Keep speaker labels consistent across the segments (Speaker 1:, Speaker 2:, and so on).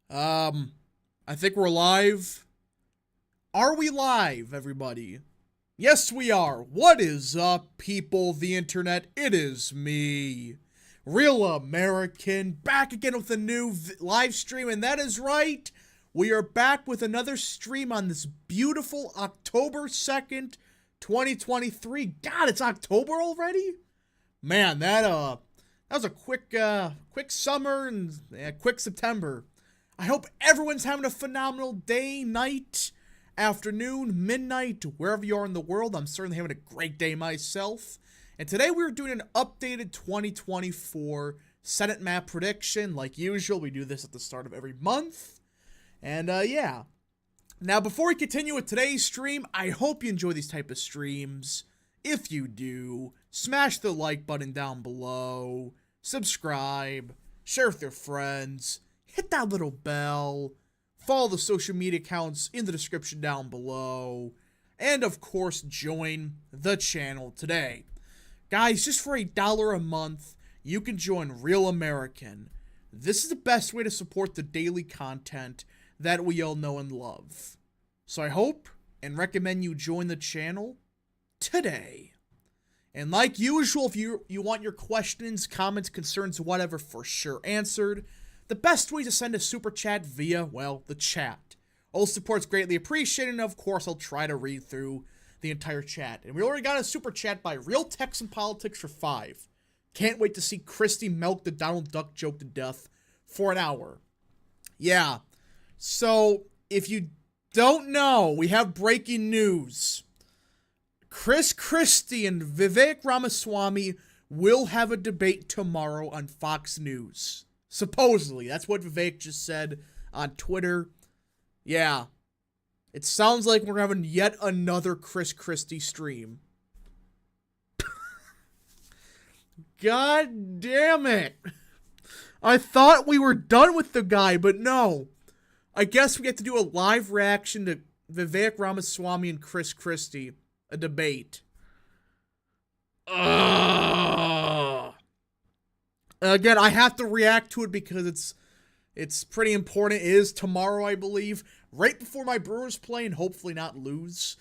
Speaker 1: I think we're live. Are we live, everybody? Yes, we are. What is up, people of the internet? It is me, Real American, back again with a new live stream, and that is right. We are back with another stream on this beautiful October 2nd, 2023. God, it's October already? Man, that was a quick summer and quick September. I hope everyone's having a phenomenal day, night, afternoon, midnight, wherever you are in the world. I'm certainly having a great day myself. And today we're doing an updated 2024 Senate map prediction. Like usual, we do this at the start of every month. And yeah. Now, before we continue with today's stream, I hope you enjoy these type of streams. If you do, smash the like button down below, subscribe, share with your friends, hit that little bell, follow the social media accounts in the description down below, and of course, join the channel today. Guys, just for $1 a month, you can join Real American. This is the best way to support the daily content that we all know and love. So I hope and recommend you join the channel today. And like usual, if you want your questions, comments, concerns, whatever for sure answered, the best way to send a super chat via, well, the chat. All support's greatly appreciated, and of course, I'll try to read through the entire chat. And we already got a super chat by Real Texan Politics for 5. Can't wait to see Christie milk the Donald Duck joke to death for an hour. Yeah. So, if you don't know, we have breaking news. Chris Christie and Vivek Ramaswamy will have a debate tomorrow on Fox News. Supposedly. That's what Vivek just said on Twitter. Yeah. It sounds like we're having yet another Chris Christie stream. God damn it. I thought we were done with the guy, but no. I guess we get to do a live reaction to Vivek Ramaswamy and Chris Christie. A debate. Ugh. Again, I have to react to it because it's pretty important. It is tomorrow, I believe. Right before my Brewers play and hopefully not lose.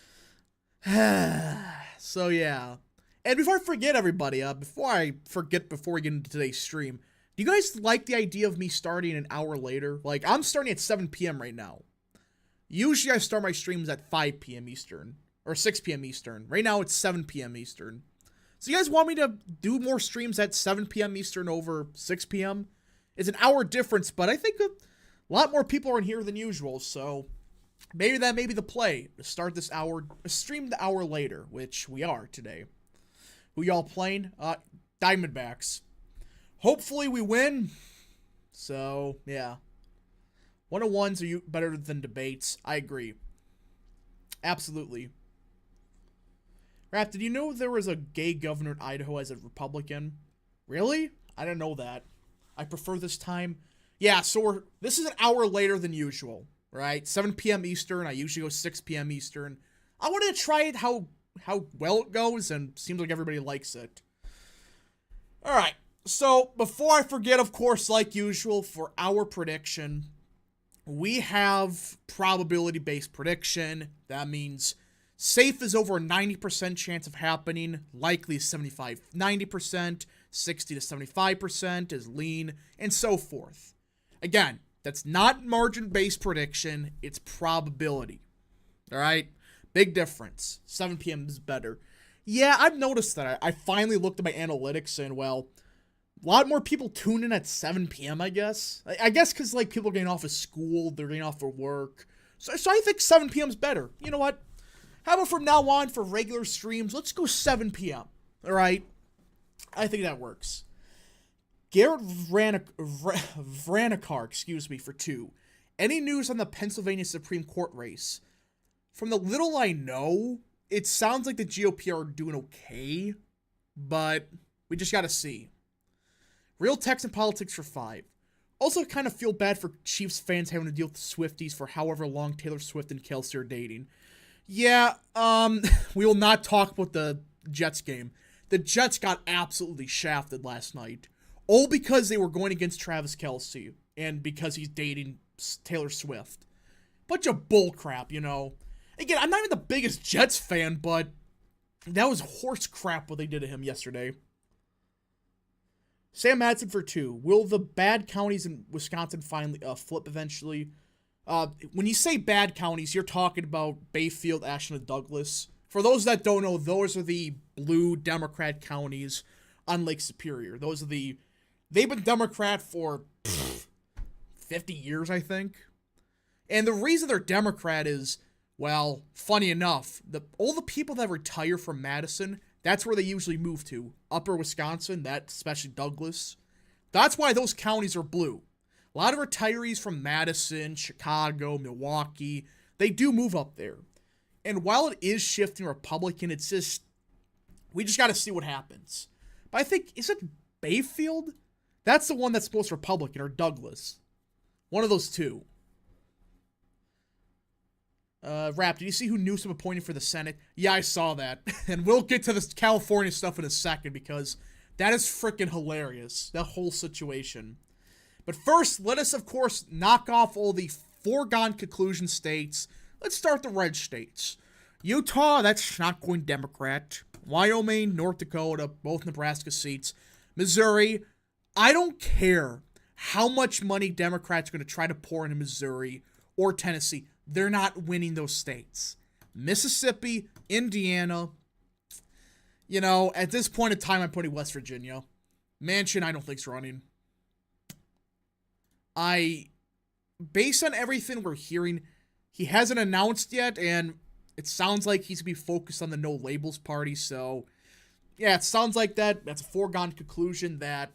Speaker 1: So, yeah. And before I forget, everybody, before we get into today's stream, do you guys like the idea of me starting an hour later? Like, I'm starting at 7 p.m. right now. Usually I start my streams at 5 p.m. Eastern. Or 6 p.m. Eastern. Right now it's 7 p.m. Eastern. So you guys want me to do more streams at 7 p.m. Eastern over 6 p.m.? It's an hour difference, but I think a lot more people are in here than usual, so maybe that may be the play. To start this hour, stream the hour later, which we are today. Who y'all playing? Diamondbacks. Hopefully we win. So, yeah. 1-on-1s are better than debates. I agree. Absolutely. Raph, did you know there was a gay governor in Idaho as a Republican? Really? I didn't know that. I prefer this time. Yeah, so this is an hour later than usual, right? 7 p.m. Eastern. I usually go 6 p.m. Eastern. I wanted to try it how well it goes, and seems like everybody likes it. Alright, so before I forget, of course, like usual, for our prediction, we have probability-based prediction. That means safe is over a 90% chance of happening, likely 75-90%, 60 to 75% is lean, and so forth. Again, that's not margin-based prediction, it's probability. Alright? Big difference. 7 p.m. is better. Yeah, I've noticed that. I finally looked at my analytics and, well, a lot more people tune in at 7 p.m., I guess. I guess because, like, people are getting off of school, they're getting off of work. So I think 7 p.m. is better. You know what? How about from now on, for regular streams, let's go 7 p.m., alright? I think that works. Garrett Vranikar, for 2. Any news on the Pennsylvania Supreme Court race? From the little I know, it sounds like the GOP are doing okay, but we just gotta see. Real Texan Politics for 5. Also kind of feel bad for Chiefs fans having to deal with the Swifties for however long Taylor Swift and Kelsey are dating. Yeah, we will not talk about the Jets game. The Jets got absolutely shafted last night. All because they were going against Travis Kelsey, and because he's dating Taylor Swift. Bunch of bullcrap, you know. Again, I'm not even the biggest Jets fan, but that was horse crap what they did to him yesterday. Sam Madsen for 2. Will the bad counties in Wisconsin finally flip eventually? When you say bad counties, you're talking about Bayfield, Ashland, and Douglas. For those that don't know, those are the blue Democrat counties on Lake Superior. They've been Democrat for 50 years, I think. And the reason they're Democrat is, well, funny enough, all the people that retire from Madison, that's where they usually move to. Upper Wisconsin, especially Douglas. That's why those counties are blue. A lot of retirees from Madison, Chicago, Milwaukee, they do move up there. And while it is shifting Republican, we just got to see what happens. But I think, is it Bayfield? That's the one that's most Republican, or Douglas. One of those two. Rap, did you see who Newsom appointed for the Senate? Yeah, I saw that. And we'll get to this California stuff in a second because that is freaking hilarious. That whole situation. But first, let us, of course, knock off all the foregone conclusion states. Let's start the red states. Utah, that's not going Democrat. Wyoming, North Dakota, both Nebraska seats. Missouri, I don't care how much money Democrats are going to try to pour into Missouri or Tennessee. They're not winning those states. Mississippi, Indiana. You know, at this point in time, I'm putting West Virginia. Manchin, I don't think's running. Based on everything we're hearing, he hasn't announced yet, and it sounds like he's going to be focused on the No Labels Party, so yeah, it sounds like that's a foregone conclusion that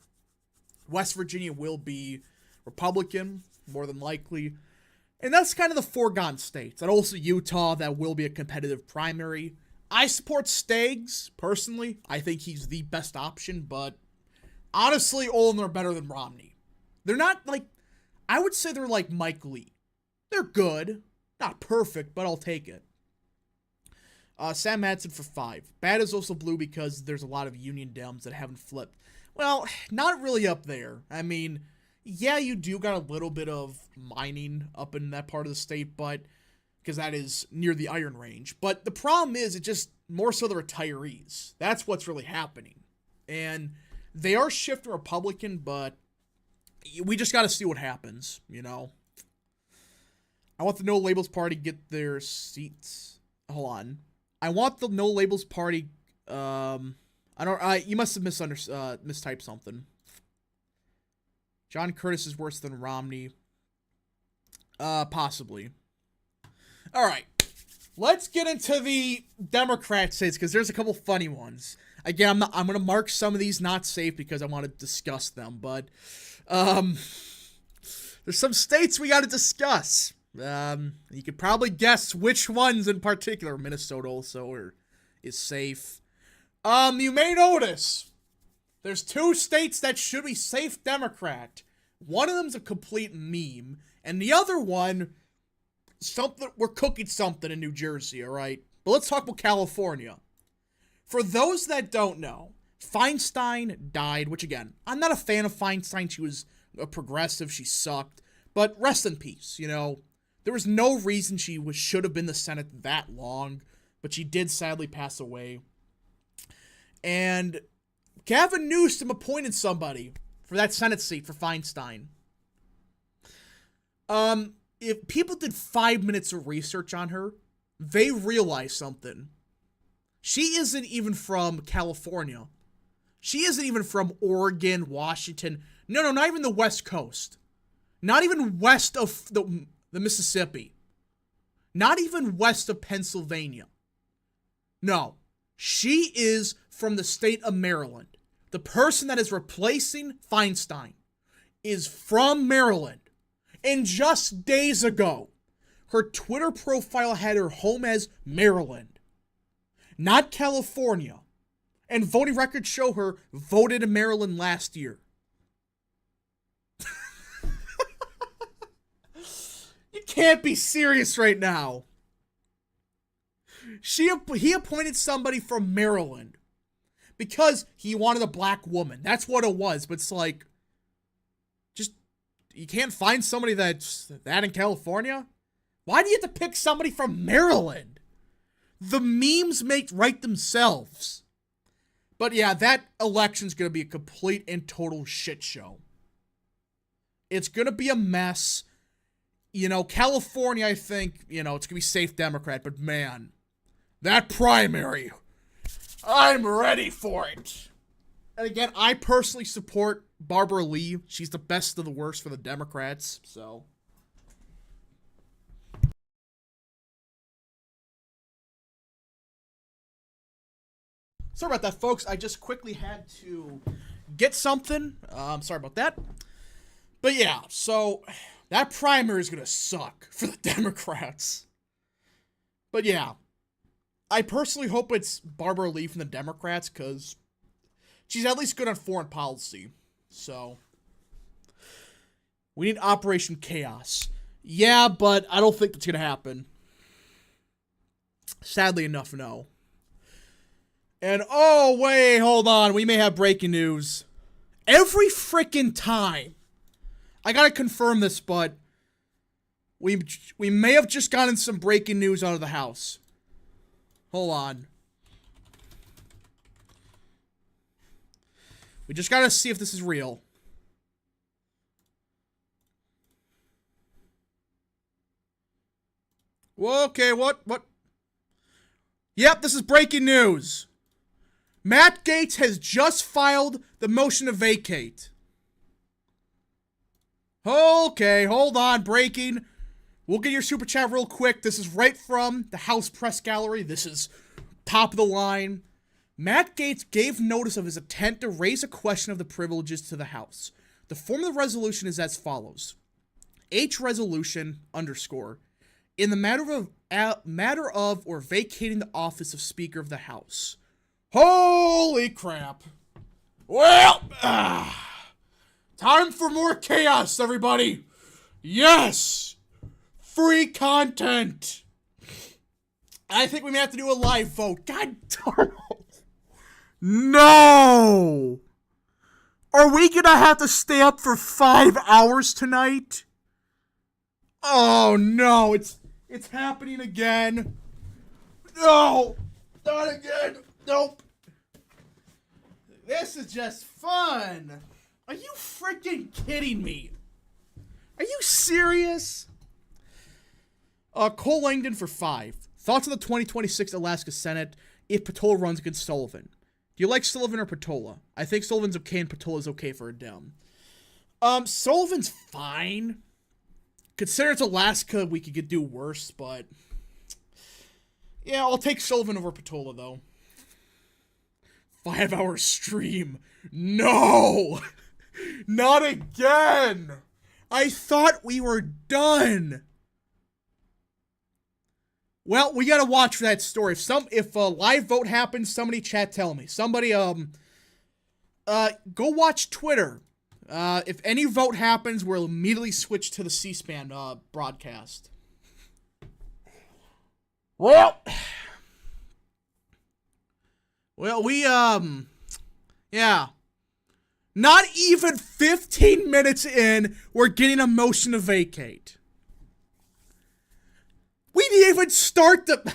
Speaker 1: West Virginia will be Republican, more than likely. And that's kind of the foregone states. And also Utah, that will be a competitive primary. I support Staggs, personally. I think he's the best option, but honestly, all of them are better than Romney. They're not like, I would say they're like Mike Lee. They're good. Not perfect, but I'll take it. Sam Madsen for 5. Bad is also blue because there's a lot of Union Dems that haven't flipped. Well, not really up there. I mean, yeah, you do got a little bit of mining up in that part of the state, but because that is near the Iron Range. But the problem is, it just more so the retirees. That's what's really happening. And they are shifting Republican, but we just got to see what happens, you know. I want the No Labels Party to get their seats. Hold on. I want the No Labels Party. You must have mistyped something. John Curtis is worse than Romney. Possibly. All right. Let's get into the Democrat states because there's a couple funny ones. Again, I'm going to mark some of these not safe because I want to discuss them, but there's some states we got to discuss. You could probably guess which ones in particular. Minnesota also is safe. You may notice there's 2 states that should be safe Democrat. One of them's a complete meme, and the other one, we're cooking something in New Jersey, all right? But let's talk about California. For those that don't know, Feinstein died, which again, I'm not a fan of Feinstein. She was a progressive. She sucked. But rest in peace, you know. There was no reason she should have been the Senate that long, but she did sadly pass away. And Gavin Newsom appointed somebody for that Senate seat for Feinstein. If people did 5 minutes of research on her, they realized something. She isn't even from California. She isn't even from Oregon, Washington. No, not even the West Coast. Not even west of the Mississippi. Not even west of Pennsylvania. No, she is from the state of Maryland. The person that is replacing Feinstein is from Maryland. And just days ago, her Twitter profile had her home as Maryland, not California. And voting records show her voted in Maryland last year. You can't be serious right now. He appointed somebody from Maryland because he wanted a black woman. That's what it was. But it's like, You can't find somebody that's that in California? Why do you have to pick somebody from Maryland? The memes write themselves. But yeah, that election's going to be a complete and total shit show. It's going to be a mess. You know, California, I think, you know, it's going to be safe Democrat, but man, that primary, I'm ready for it. And again, I personally support Barbara Lee. She's the best of the worst for the Democrats, so. Sorry about that, folks. I just quickly had to get something. Sorry about that. But yeah, so that primary is going to suck for the Democrats. But yeah, I personally hope it's Barbara Lee from the Democrats because she's at least good on foreign policy. So we need Operation Chaos. Yeah, but I don't think that's going to happen. Sadly enough, no. And oh, wait, hold on. We may have breaking news. Every freaking time. I gotta confirm this, but we may have just gotten some breaking news out of the house. Hold on. We just gotta see if this is real. Okay, what? Yep, this is breaking news. Matt Gaetz has just filed the motion to vacate. Okay, hold on, breaking. We'll get your super chat real quick. This is right from the House Press Gallery. This is top of the line. Matt Gaetz gave notice of his intent to raise a question of the privileges to the House. The form of the resolution is as follows. H resolution _ in the matter of or vacating the office of Speaker of the House. Holy crap. Well, time for more chaos, everybody. Yes. Free content. I think we may have to do a live vote. God darn it. No. Are we gonna have to stay up for 5 hours tonight? Oh no, it's happening again. No, not again. Nope. This is just fun. Are you freaking kidding me? Are you serious? Cole Langdon for 5. Thoughts on the 2026 Alaska Senate if Patola runs against Sullivan? Do you like Sullivan or Patola? I think Sullivan's okay and Patola's okay for a Dem. Sullivan's fine. Considering it's Alaska, we could do worse, but yeah, I'll take Sullivan over Patola, though. 5-hour stream. No! Not again! I thought we were done! Well, we gotta watch for that story. If a live vote happens, somebody chat tell me. Somebody, go watch Twitter. If any vote happens, we'll immediately switch to the C-SPAN, broadcast. Well, we, yeah. Not even 15 minutes in, we're getting a motion to vacate. We didn't even start the...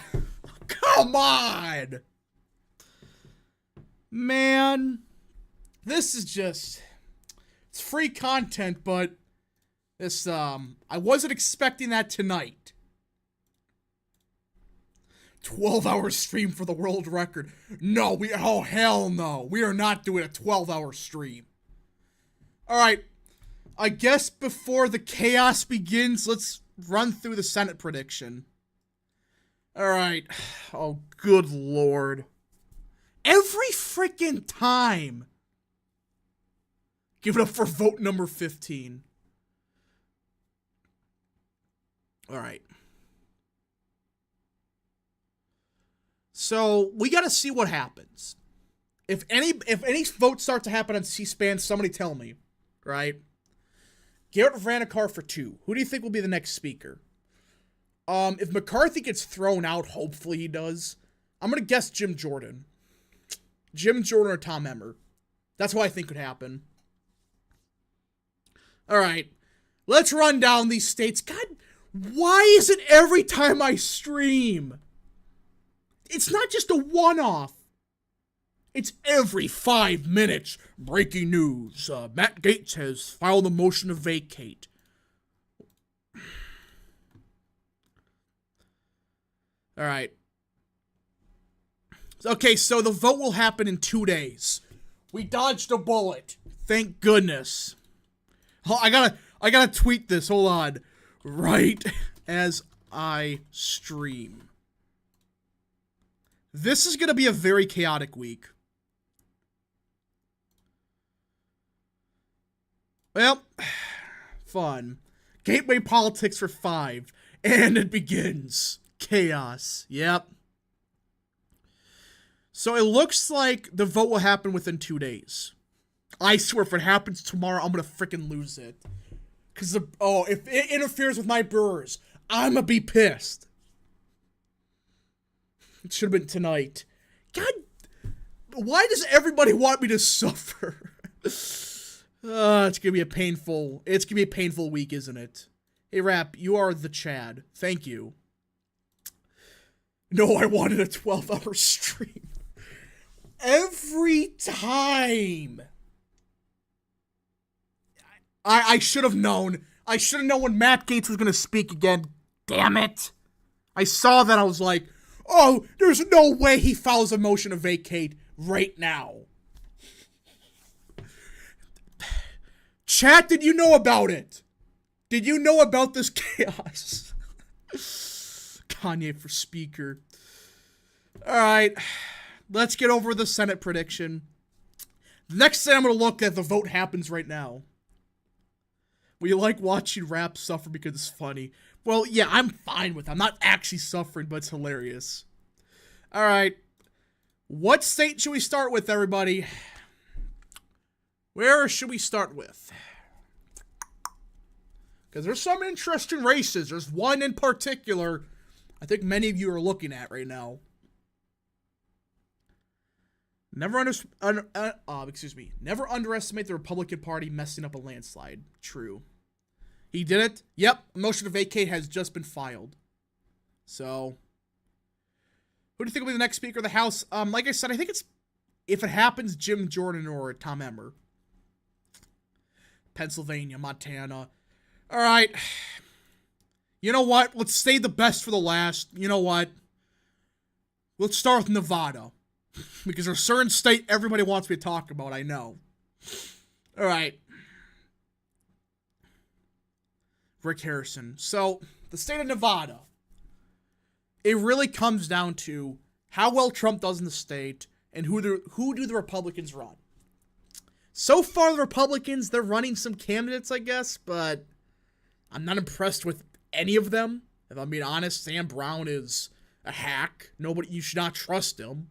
Speaker 1: Come on! Man. This is just... It's free content, but... This, I wasn't expecting that tonight. 12-hour stream for the world record. No, oh, hell no. We are not doing a 12-hour stream. Alright. I guess before the chaos begins, let's run through the Senate prediction. Alright. Oh, good lord. Every freaking time. Give it up for vote number 15. Alright. So, we gotta see what happens. If any votes start to happen on C-SPAN, somebody tell me. Right? Garrett Vanikar for 2. Who do you think will be the next speaker? If McCarthy gets thrown out, hopefully he does, I'm gonna guess Jim Jordan. Jim Jordan or Tom Emmer. That's what I think could happen. Alright. Let's run down these states. God, why is it every time I stream? It's not just a one-off. It's every 5 minutes. Breaking news. Matt Gaetz has filed a motion to vacate. All right. Okay, so the vote will happen in 2 days. We dodged a bullet. Thank goodness. Oh, I gotta tweet this. Hold on. Right as I stream. This is gonna be a very chaotic week. Well, fun. Gateway politics for 5. And it begins. Chaos. Yep. So it looks like the vote will happen within 2 days. I swear if it happens tomorrow, I'm gonna freaking lose it. Cause if it interferes with my Brewers, I'm gonna be pissed. It should have been tonight. God, why does everybody want me to suffer? It's gonna be a painful week, isn't it? Hey Rap, you are the Chad. Thank you. No, I wanted a 12-hour stream. Every time. I should have known. I should have known when Matt Gaetz was going to speak again. Damn it. I saw that. I was like, oh, there's no way he files a motion to vacate right now. Chat, did you know about it? Did you know about this chaos? Kanye for speaker. Alright. Let's get over the Senate prediction. The next thing I'm going to look at, the vote happens right now. We like watching Rap suffer because it's funny. Well, yeah, I'm fine with it. I'm not actually suffering, but it's hilarious. Alright. What state should we start with, everybody? Where should we start with? Because there's some interesting races. There's one in particular I think many of you are looking at right now. Never underestimate the Republican Party messing up a landslide. True. He did it. Yep. A motion to vacate has just been filed. So, who do you think will be the next Speaker of the House? Like I said, I think it's, if it happens, Jim Jordan or Tom Emmer. Pennsylvania, Montana. All right. You know what? Let's save the best for the last. You know what? Let's start with Nevada. Because there's a certain state everybody wants me to talk about, I know. Alright. Rick Harrison. So, the state of Nevada. It really comes down to how well Trump does in the state and who do the Republicans run. So far, the Republicans, they're running some candidates, I guess, but I'm not impressed with any of them. If I'm being honest, Sam Brown is a hack. You should not trust him.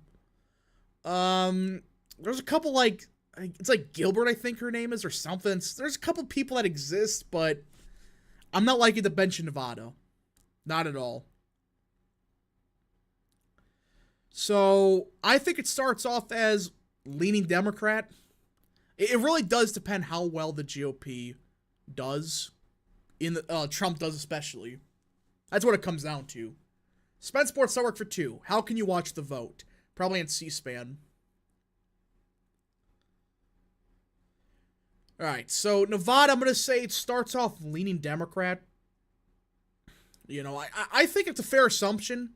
Speaker 1: There's a couple it's like Gilbert, I think her name is, or something. There's a couple people that exist, but I'm not liking the bench in Nevada. Not at all. So, I think it starts off as leaning Democrat. It really does depend how well the GOP does. Trump does especially. That's what it comes down to. Spend Sports Network for 2. How can you watch the vote? Probably on C-SPAN. Alright, so Nevada, I'm going to say it starts off leaning Democrat. You know, I think it's a fair assumption.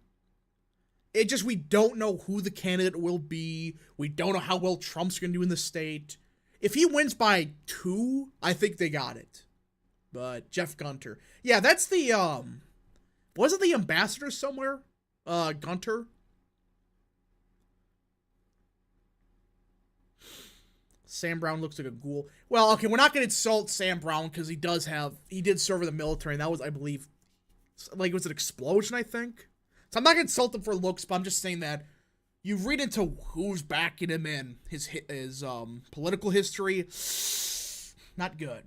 Speaker 1: We don't know who the candidate will be. We don't know how well Trump's going to do in the state. If he wins by 2, I think they got it. But Jeff Gunter. Yeah, that's the, wasn't the ambassador somewhere? Gunter? Sam Brown looks like a ghoul. Well, okay, we're not going to insult Sam Brown because he did serve in the military, and that was, I believe, it was an explosion, I think. So I'm not going to insult him for looks, but I'm just saying that you read into who's backing him in his political history. Not good.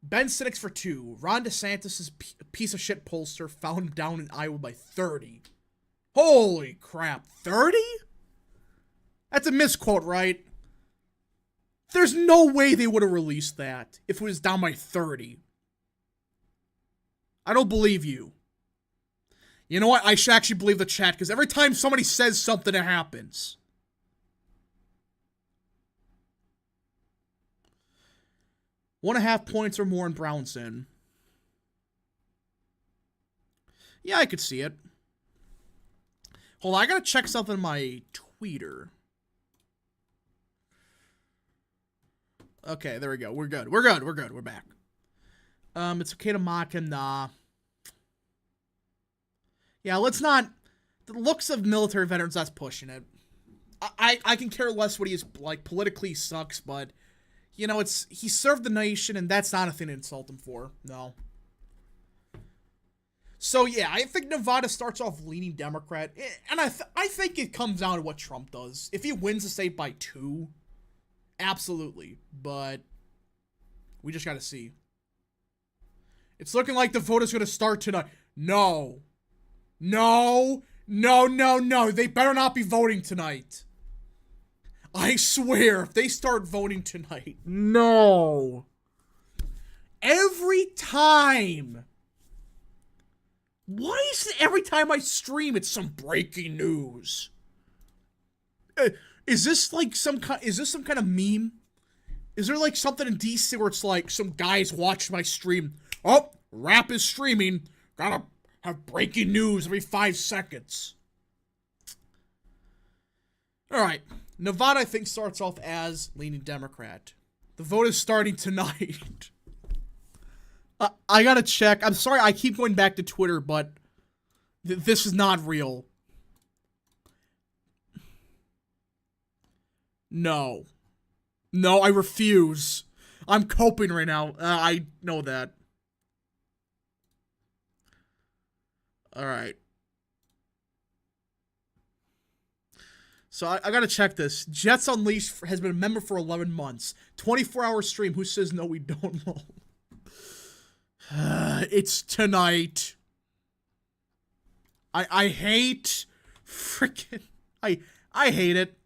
Speaker 1: Ben Sinnix for 2. Ron DeSantis' piece of shit pollster found him down in Iowa by 30. Holy crap, 30? That's a misquote, right? There's no way they would have released that if it was down by 30. I don't believe you. You know what? I should actually believe the chat, because every time somebody says something, it happens. One and a half points or more in Brownson. Yeah, I could see it. Hold on, I gotta check something in my tweeter. Okay, there we go. We're good. We're good. We're good. We're back. It's okay to mock him. Nah. Yeah, let's not. The looks of military veterans, that's pushing it. I can care less what he is like. Politically sucks, but you know, he served the nation, and that's not a thing to insult him for. No. So yeah, I think Nevada starts off leaning Democrat, and I think it comes down to what Trump does. If he wins the state by 2, absolutely, but we just gotta see. It's looking like the vote is gonna start tonight. No. No. No, no, no. They better not be voting tonight. I swear, if they start voting tonight. No. Every time. Why is it every time I stream, it's some breaking news? Is this like some kind of meme? Is there like something in DC where it's like some guys watch my stream? Oh, Rap is streaming. Gotta have breaking news every 5 seconds. Alright. Nevada, I think, starts off as leaning Democrat. The vote is starting tonight. I gotta check. I'm sorry, I keep going back to Twitter, but this is not real. No. No, I refuse. I'm coping right now. I know that. Alright. So I gotta check this. Jets Unleashed has been a member for 11 months. 24-hour stream. Who says no, we don't know? It's tonight. I hate freaking I hate it.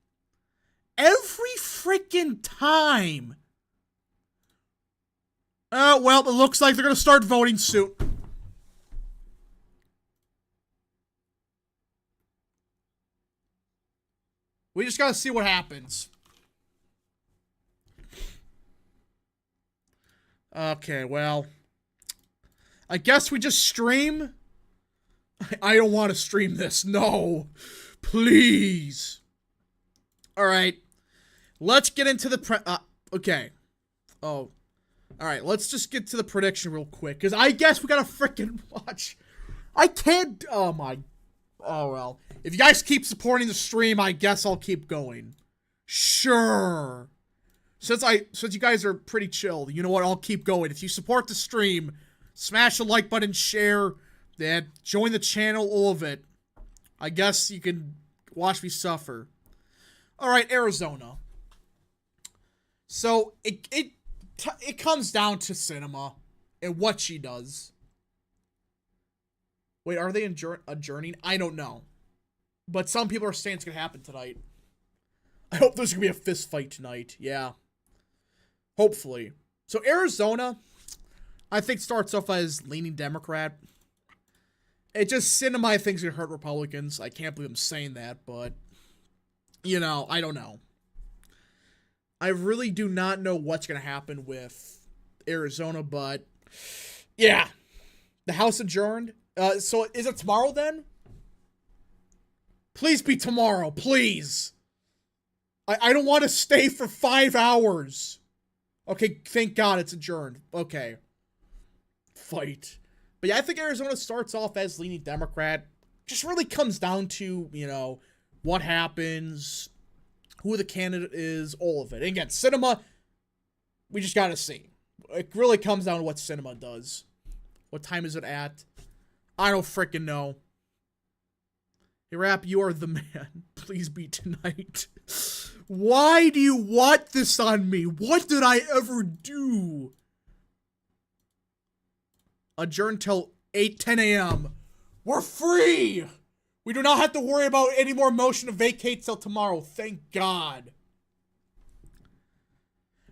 Speaker 1: Every freaking time. Well, it looks like they're gonna start voting soon. We just gotta see what happens. Okay, well. I guess we just stream? I don't want to stream this. No. Please. Alright. Let's get into the okay. Oh. Alright, let's just get to the prediction real quick. Because I guess we gotta freaking watch. I can't. Oh my. Oh well. If you guys keep supporting the stream, I guess I'll keep going. Sure. Since you guys are pretty chill, you know what? I'll keep going. If you support the stream, smash the like button, share, and join the channel, all of it. I guess you can watch me suffer. Alright, Arizona. So, it comes down to Sinema and what she does. Wait, are they adjourning? I don't know. But some people are saying it's gonna happen tonight. I hope there's gonna be a fist fight tonight. Yeah. Hopefully. So, Arizona, I think, starts off as leaning Democrat. It just, Sinema, I think, is gonna hurt Republicans. I can't believe I'm saying that, but, you know, I don't know. I really do not know what's gonna happen with Arizona, but, yeah. The House adjourned. So, is it tomorrow, then? Please be tomorrow, please. I don't want to stay for 5 hours. Okay, thank God it's adjourned. Okay. Fight. But yeah, I think Arizona starts off as leaning Democrat. Just really comes down to, you know, what happens, who the candidate is, all of it. And again, Sinema, we just gotta see. It really comes down to what Sinema does. What time is it at? I don't freaking know. Hey, Rap, you are the man. Please be tonight. Why do you want this on me? What did I ever do? Adjourn till 10 a.m. We're free! We do not have to worry about any more motion to vacate till tomorrow. Thank God.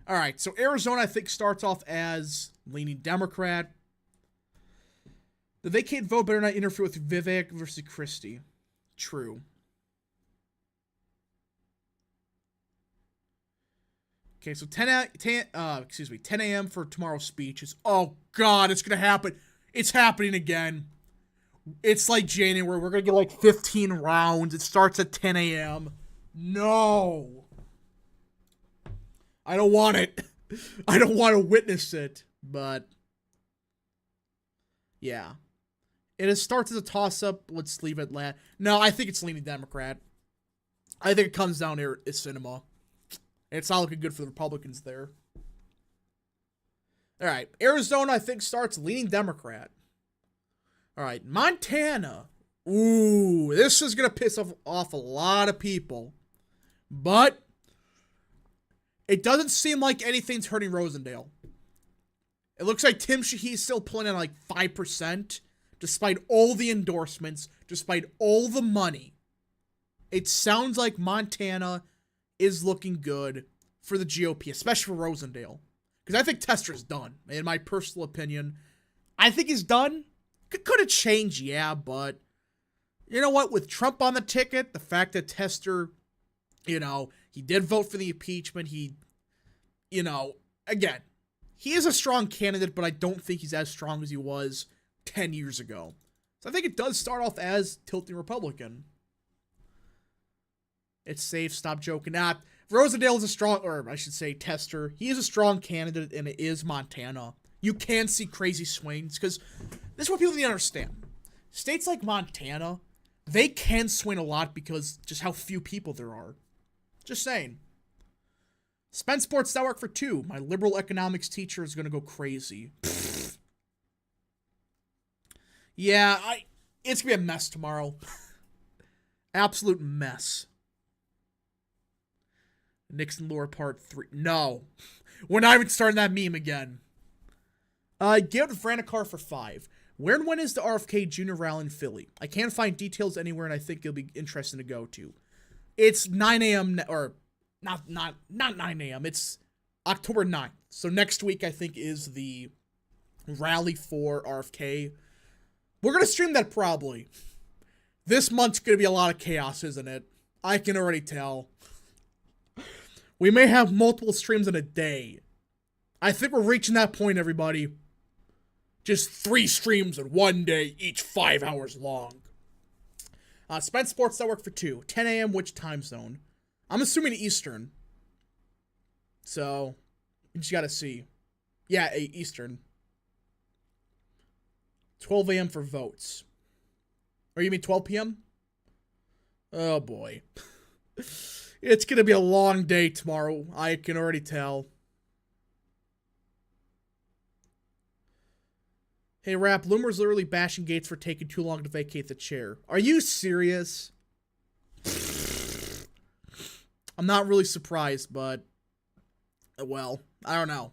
Speaker 1: Alright, so Arizona, I think, starts off as leaning Democrat. The vacate vote better not interfere with Vivek versus Christie. True. Okay, so 10 a.m. for tomorrow's speeches. Oh, God, it's going to happen. It's happening again. It's like January. We're going to get like 15 rounds. It starts at 10 a.m. No. I don't want it. I don't want to witness it, but yeah. It starts as a toss-up. Let's leave it last. No, I think it's leaning Democrat. I think it comes down here at cinema. It's not looking good for the Republicans there. All right. Arizona, I think, starts leaning Democrat. All right. Montana. Ooh, this is going to piss off a lot of people. But it doesn't seem like anything's hurting Rosendale. It looks like Tim Sheehy's still pulling in like 5%, despite all the endorsements, despite all the money. It sounds like Montana is looking good for the GOP, especially for Rosendale. Because I think Tester's done, in my personal opinion. I think he's done. Could have changed, yeah, but you know what? With Trump on the ticket, the fact that Tester, he did vote for the impeachment. Again, he is a strong candidate, but I don't think he's as strong as he was 10 years ago. So I think it does start off as tilting Republican. It's safe. Stop joking. Rosendale is a strong, or I should say Tester. He is a strong candidate, and it is Montana. You can see crazy swings, because this is what people need to understand. States like Montana, they can swing a lot because just how few people there are. Just saying. Spence Sports Network for 2. My liberal economics teacher is going to go crazy. Yeah, it's going to be a mess tomorrow. Absolute mess. Nixon lore part 3. No. We're not even starting that meme again. Gail Varadkar for 5. Where and when is the RFK Jr. rally in Philly? I can't find details anywhere, and I think it'll be interesting to go to. It's 9 a.m. or not 9 a.m. It's October 9th. So next week, I think, is the rally for RFK. We're going to stream that probably. This month's going to be a lot of chaos, isn't it? I can already tell. We may have multiple streams in a day. I think we're reaching that point, everybody. Just 3 streams in one day, each 5 hours long. Spence Sports Network for 2. 10 a.m. which time zone? I'm assuming Eastern. So, you just gotta see. Yeah, Eastern. 12 a.m. for votes. Or you mean 12 p.m.? Oh boy. It's gonna be a long day tomorrow. I can already tell. Hey, Rap, Loomer's literally bashing Gates for taking too long to vacate the chair. Are you serious? I'm not really surprised, but well, I don't know.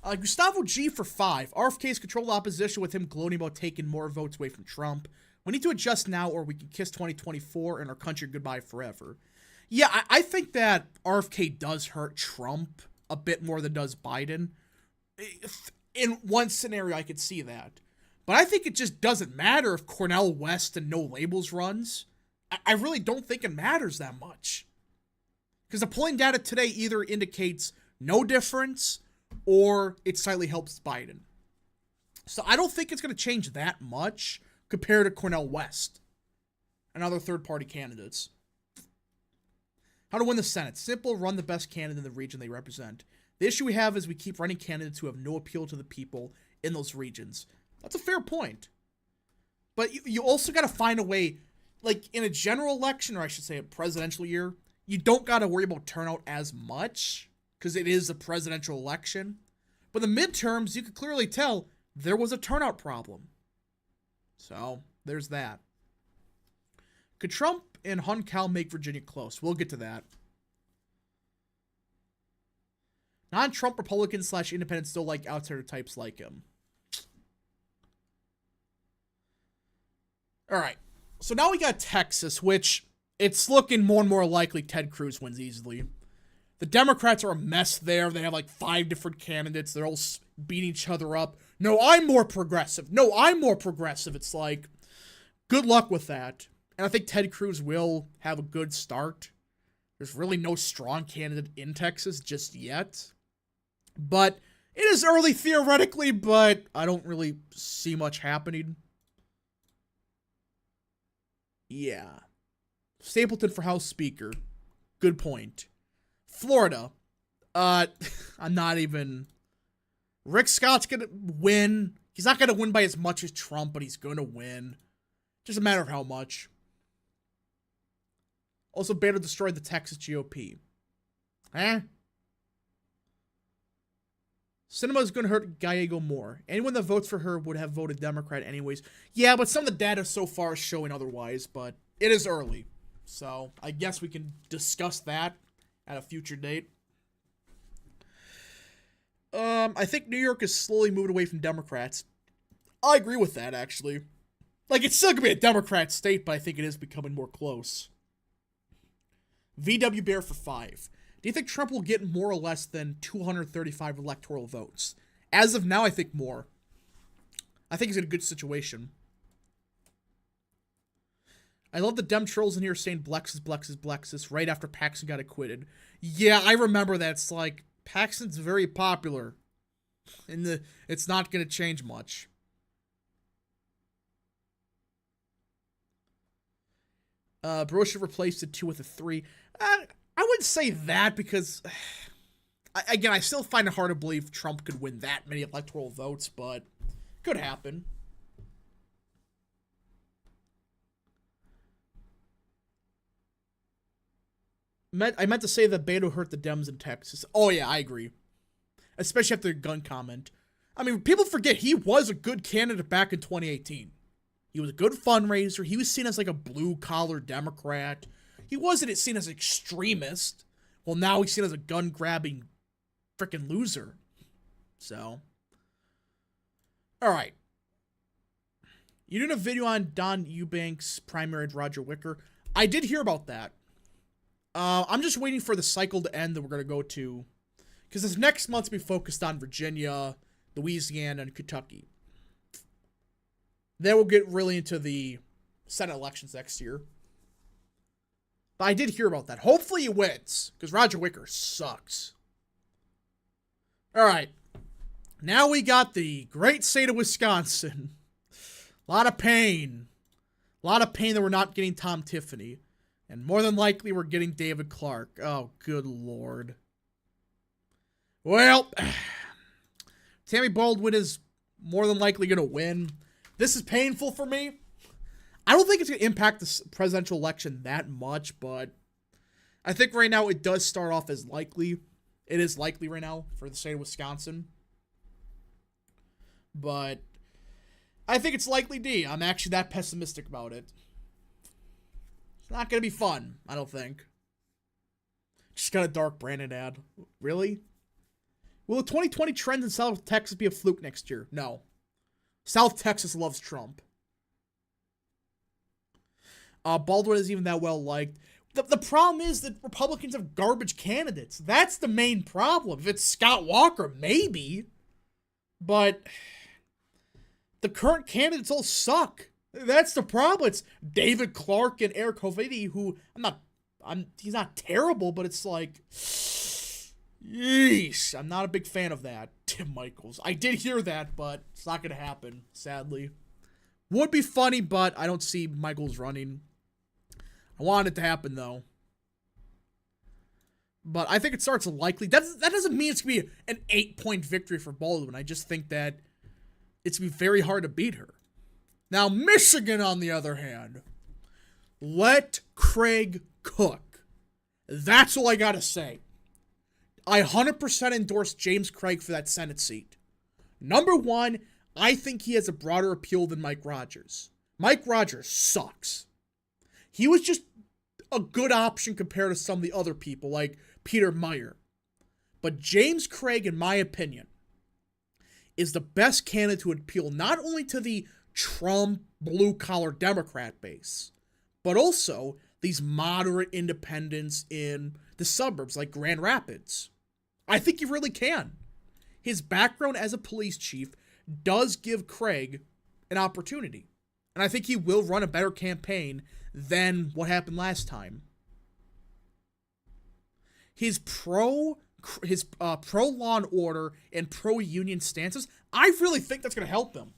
Speaker 1: Gustavo G for 5. RFK's controlled opposition with him gloating about taking more votes away from Trump. We need to adjust now or we can kiss 2024 and our country goodbye forever. Yeah, I think that RFK does hurt Trump a bit more than does Biden. In one scenario, I could see that. But I think it just doesn't matter if Cornel West and No Labels runs. I really don't think it matters that much. Because the polling data today either indicates no difference or it slightly helps Biden. So I don't think it's going to change that much compared to Cornel West and other third-party candidates. How to win the Senate. Simple, run the best candidate in the region they represent. The issue we have is we keep running candidates who have no appeal to the people in those regions. That's a fair point. But you also got to find a way, like in a general election, or I should say a presidential year, you don't got to worry about turnout as much because it is a presidential election. But the midterms, you could clearly tell there was a turnout problem. So there's that. Could Trump and Hun Cal make Virginia close? We'll get to that. Non-Trump Republicans / independents still like outsider types like him. All right. So now we got Texas, which it's looking more and more likely Ted Cruz wins easily. The Democrats are a mess there. They have like 5 different candidates. They're all beating each other up. No, I'm more progressive. No, I'm more progressive. It's like, good luck with that. And I think Ted Cruz will have a good start. There's really no strong candidate in Texas just yet. But it is early theoretically, but I don't really see much happening. Yeah. Stapleton for House Speaker. Good point. Florida. I'm not even... Rick Scott's gonna win. He's not gonna win by as much as Trump, but he's gonna win. Just a matter of how much. Also, Beto destroyed the Texas GOP. Sinema's gonna hurt Gallego more. Anyone that votes for her would have voted Democrat anyways. Yeah, but some of the data so far is showing otherwise, but it is early. So, I guess we can discuss that at a future date. I think New York is slowly moving away from Democrats. I agree with that, actually. Like, it's still gonna be a Democrat state, but I think it is becoming more close. VW Bear for 5. Do you think Trump will get more or less than 235 electoral votes? As of now, I think more. I think he's in a good situation. I love the Dem trolls in here saying Blexus, Blexus, Blexus right after Paxton got acquitted. Yeah, I remember that. It's like, Paxton's very popular. And it's not going to change much. Brocha replaced a 2 with a 3. I wouldn't say that because, again, I still find it hard to believe Trump could win that many electoral votes, but could happen. I meant to say that Beto hurt the Dems in Texas. Oh, yeah, I agree. Especially after the gun comment. I mean, people forget he was a good candidate back in 2018. He was a good fundraiser. He was seen as like a blue-collar Democrat. He wasn't seen as an extremist. Well, now he's seen as a gun-grabbing freaking loser. So. Alright. You did a video on Don Eubanks' primary with Roger Wicker. I did hear about that. I'm just waiting for the cycle to end that we're going to go to. Because this next month's be focused on Virginia, Louisiana, and Kentucky. Then we'll get really into the Senate elections next year. But I did hear about that. Hopefully he wins. Because Roger Wicker sucks. Alright. Now we got the great state of Wisconsin. A lot of pain. A lot of pain that we're not getting Tom Tiffany. And more than likely, we're getting David Clark. Oh, good lord. Well, Tammy Baldwin is more than likely going to win. This is painful for me. I don't think it's going to impact the presidential election that much, but I think right now it does start off as likely. It is likely right now for the state of Wisconsin. But I think it's likely D. I'm actually that pessimistic about it. It's not going to be fun, I don't think. Just got a dark Brandon ad. Really? Will the 2020 trends in South Texas be a fluke next year? No. South Texas loves Trump. Baldwin isn't even that well liked. The problem is that Republicans have garbage candidates. That's the main problem. If it's Scott Walker, maybe. But the current candidates all suck. That's the problem. It's David Clark and Eric Hovidi, who he's not terrible, but it's like, yeesh, I'm not a big fan of that. Tim Michaels. I did hear that, but it's not going to happen, sadly. Would be funny, but I don't see Michaels running. I want it to happen, though. But I think it starts likely. That doesn't mean it's going to be an 8-point victory for Baldwin. I just think that it's going to be very hard to beat her. Now, Michigan, on the other hand, let Craig cook. That's all I gotta say. I 100% endorse James Craig for that Senate seat. Number one, I think he has a broader appeal than Mike Rogers. Mike Rogers sucks. He was just a good option compared to some of the other people, like Peter Meyer. But James Craig, in my opinion, is the best candidate to appeal not only to the Trump blue-collar Democrat base, but also these moderate independents in the suburbs like Grand Rapids. I think he really can. his background as a police chief does give Craig an opportunity. And I think he will run a better campaign than what happened last time. His pro law and order and pro union stances, I really think that's going to help him.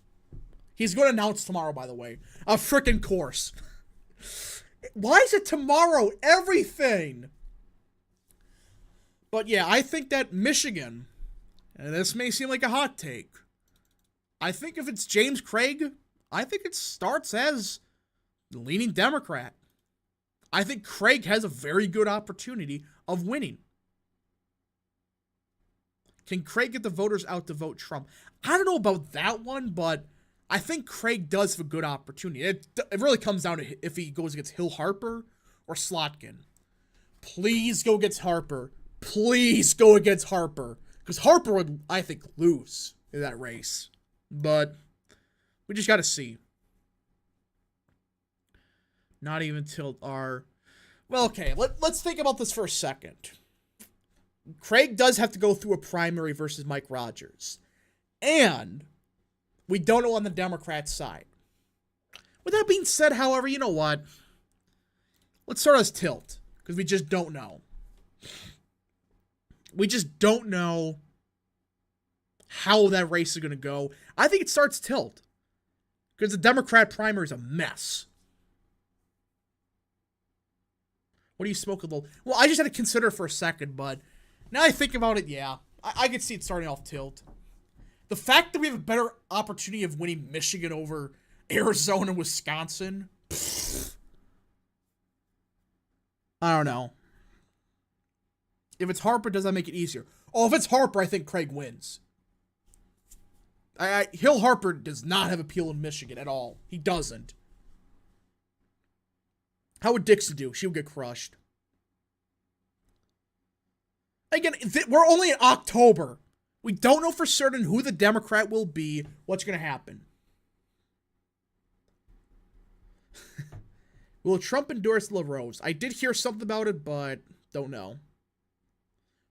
Speaker 1: He's going to announce tomorrow, by the way, a frickin' course. Why is it tomorrow? Everything. But yeah, I think that Michigan, and this may seem like a hot take, I think if it's James Craig, I think it starts as leaning Democrat. I think Craig has a very good opportunity of winning. Can Craig get the voters out to vote Trump? I don't know about that one, but I think Craig does have a good opportunity. It really comes down to if he goes against Hill Harper or Slotkin. Please go against Harper. Please go against Harper. Because Harper would, I think, lose in that race. But we just got to see. Not even till our... Well, okay, let's think about this for a second. Craig does have to go through a primary versus Mike Rogers. And we don't know on the Democrat side. With that being said, however, you know what? Let's start as tilt. Because we just don't know. We just don't know how that race is going to go. I think it starts tilt. Because the Democrat primary is a mess. What do you smoke a little? Well, I just had to consider for a second, but now I think about it, yeah. I could see it starting off tilt. The fact that we have a better opportunity of winning Michigan over Arizona and Wisconsin, I don't know. If it's Harper, does that make it easier? Oh, if it's Harper, I think Craig wins. Hill Harper does not have appeal in Michigan at all. He doesn't. How would Dixon do? She would get crushed. Again, we're only in October. We don't know for certain who the Democrat will be, what's going to happen. Will Trump endorse LaRose? I did hear something about it, but don't know.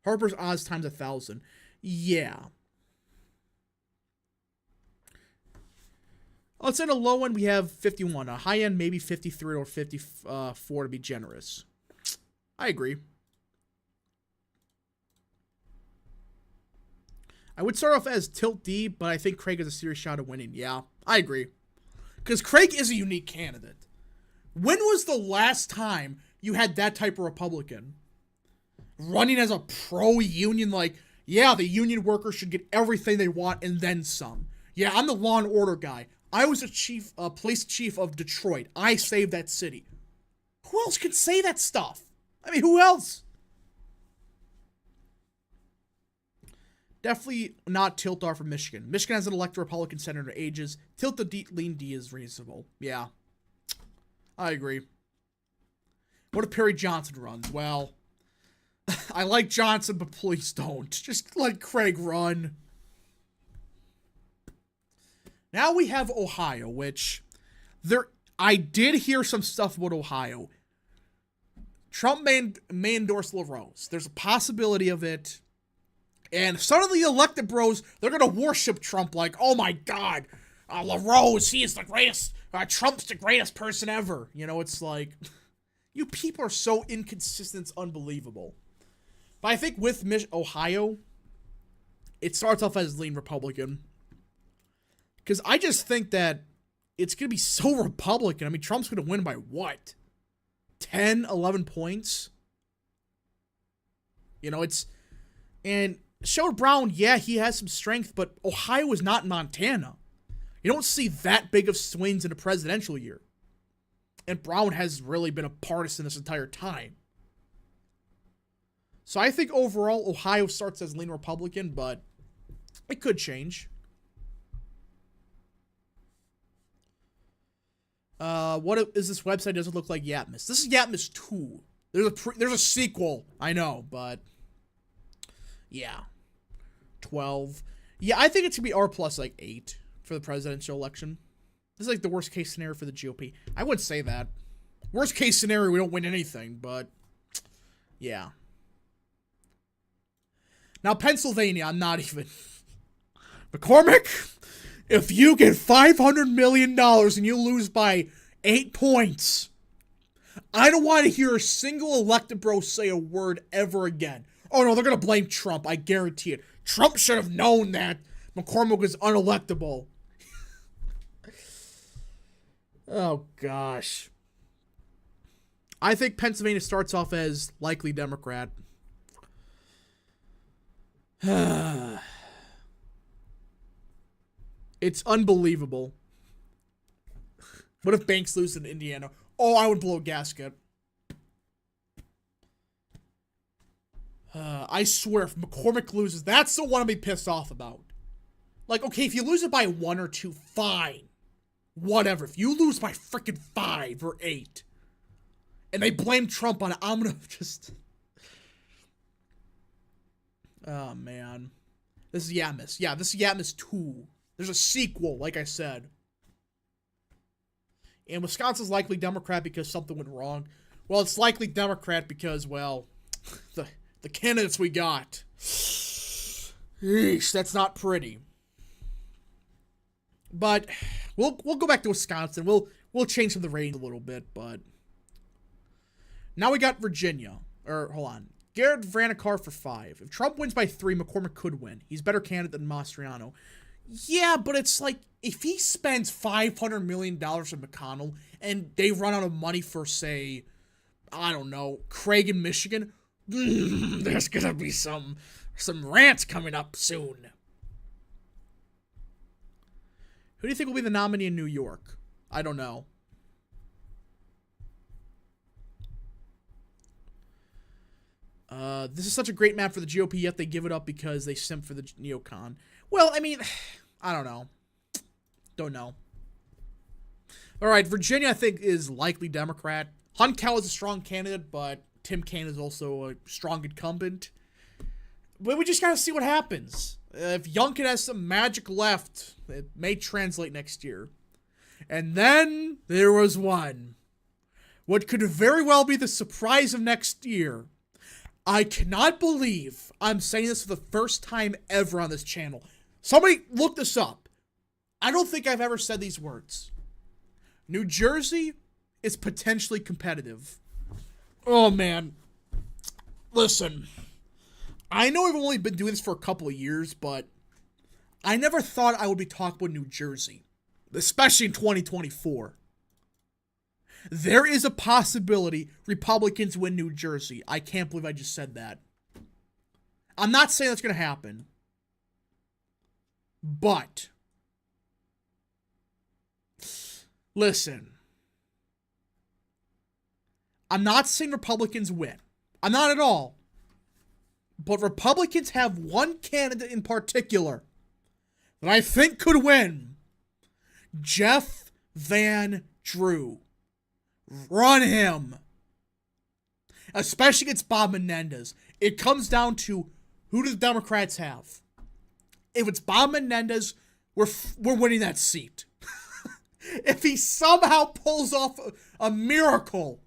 Speaker 1: Harper's odds times 1,000. Yeah. Let's say a low end, we have 51. A high end, maybe 53 or 54 to be generous. I agree. I would start off as tilt D, but I think Craig has a serious shot of winning. Yeah, I agree. Because Craig is a unique candidate. When was the last time you had that type of Republican running as a pro-union, like, yeah, the union workers should get everything they want and then some. Yeah, I'm the law and order guy. I was a police chief of Detroit. I saved that city. Who else could say that stuff? I mean, who else? Definitely not tilt R for Michigan. Michigan has an elected Republican senator ages. Tilt the lean D is reasonable. Yeah. I agree. What if Perry Johnson runs? Well, I like Johnson, but please don't. Just let Craig run. Now we have Ohio, which I did hear some stuff about Ohio. Trump may endorse LaRose. There's a possibility of it. And suddenly elected bros, they're going to worship Trump like, oh my God, LaRose, he is the greatest, Trump's the greatest person ever. You know, it's like, you people are so inconsistent, it's unbelievable. But I think with Ohio, it starts off as lean Republican. Because I just think that it's going to be so Republican. I mean, Trump's going to win by what? 10, 11 points? You know, and Sherrod Brown, yeah, he has some strength, but Ohio is not Montana. You don't see that big of swings in a presidential year. And Brown has really been a partisan this entire time. So I think overall, Ohio starts as lean Republican, but it could change. What is this website? Doesn't look like Yatmas. This is Yatmas 2. There's a sequel, I know, but yeah. 12. Yeah, I think it's gonna be R plus like 8 for the presidential election. This is like the worst case scenario for the GOP. I wouldn't say that. Worst case scenario, we don't win anything, but yeah. Now, Pennsylvania, I'm not even... McCormick, if you get $500 million and you lose by 8 points, I don't want to hear a single Electabro say a word ever again. Oh no, they're going to blame Trump. I guarantee it. Trump should have known that McCormick was unelectable. Oh, gosh. I think Pennsylvania starts off as likely Democrat. It's unbelievable. What if Banks loses in Indiana? Oh, I would blow a gasket. I swear, if McCormick loses, that's the one I'd be pissed off about. Like, okay, if you lose it by 1 or 2, fine. Whatever. If you lose by freaking 5 or 8, and they blame Trump on it, I'm gonna just... Oh, man. This is Yatmas. Yeah, this is Yatmas 2. There's a sequel, like I said. And Wisconsin's likely Democrat because something went wrong. Well, it's likely Democrat because, well, the candidates we got. Eesh, that's not pretty. But we'll go back to Wisconsin. We'll change some of the ratings a little bit, but now we got Virginia. Or hold on. Garrett Vanicar for 5. If Trump wins by 3, McCormick could win. He's a better candidate than Mastriano. Yeah, but it's like, if he spends $500 million on McConnell and they run out of money for, say, I don't know, Craig in Michigan, there's gonna be some rants coming up soon. Who do you think will be the nominee in New York? I don't know. This is such a great map for the GOP, yet they give it up because they simp for the neocon. Well, I mean, I don't know. Don't know. All right, Virginia, I think, is likely Democrat. Hunkow is a strong candidate, but Tim Kaine is also a strong incumbent. But we just got to see what happens. If Youngkin has some magic left, it may translate next year. And then there was one. What could very well be the surprise of next year. I cannot believe I'm saying this for the first time ever on this channel. Somebody look this up. I don't think I've ever said these words. New Jersey is potentially competitive. Oh, man. Listen. I know I've only been doing this for a couple of years, but I never thought I would be talking about New Jersey. Especially in 2024. There is a possibility Republicans win New Jersey. I can't believe I just said that. I'm not saying that's going to happen. But, listen. I'm not saying Republicans win. I'm not at all. But Republicans have one candidate in particular that I think could win. Jeff Van Drew. Run him. Especially against Bob Menendez. It comes down to, who do the Democrats have? If it's Bob Menendez, we're winning that seat. If he somehow pulls off a miracle,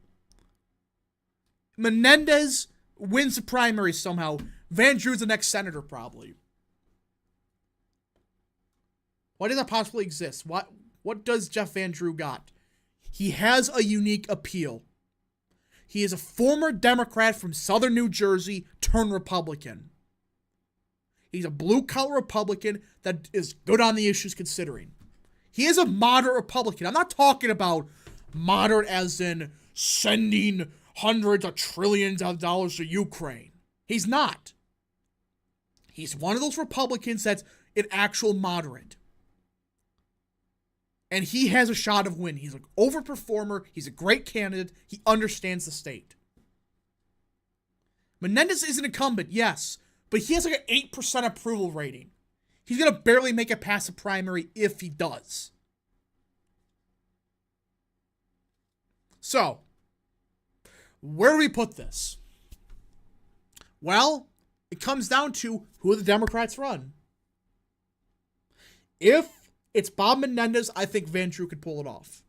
Speaker 1: Menendez wins the primary somehow, Van Drew's the next senator probably. Why does that possibly exist? What does Jeff Van Drew got? He has a unique appeal. He is a former Democrat from southern New Jersey turned Republican. He's a blue-collar Republican that is good on the issues considering. He is a moderate Republican. I'm not talking about moderate as in sending hundreds of trillions of dollars to Ukraine. He's not. He's one of those Republicans that's an actual moderate. And he has a shot of winning. He's an overperformer. He's a great candidate. He understands the state. Menendez is an incumbent, yes. But he has like an 8% approval rating. He's going to barely make it past the primary if he does. So, where do we put this? Well, it comes down to who the Democrats run. If it's Bob Menendez, I think Van Drew could pull it off.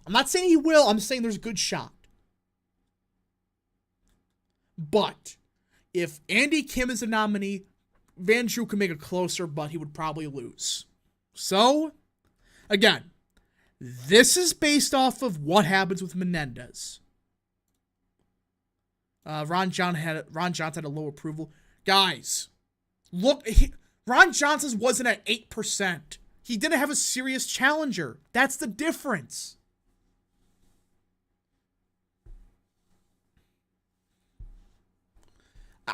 Speaker 1: I'm not saying he will. I'm saying there's a good shot. But if Andy Kim is a nominee, Van Drew could make it closer, but he would probably lose. So, again, this is based off of what happens with Menendez. Ron Johnson had a low approval. Guys, look, Ron Johnson's wasn't at 8%. He didn't have a serious challenger. That's the difference.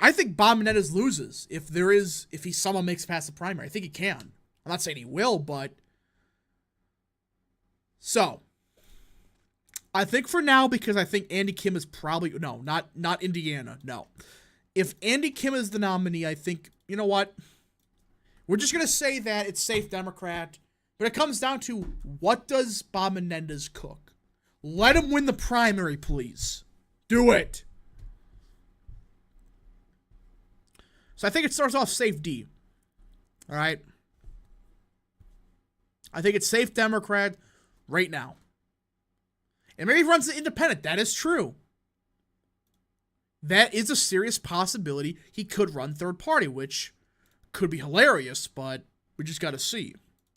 Speaker 1: I think Bob Menendez loses if he somehow makes past the primary. I think he can. I'm not saying he will, but so I think for now, because I think Andy Kim is probably not Indiana. No. If Andy Kim is the nominee, I think, you know what? We're just going to say that it's safe Democrat, but it comes down to, what does Bob Menendez cook? Let him win the primary, please. Do it. So I think it starts off safe D. All right. I think it's safe Democrat right now. And maybe he runs the independent. That is true. That is a serious possibility. He could run third party, which could be hilarious, but we just got to see.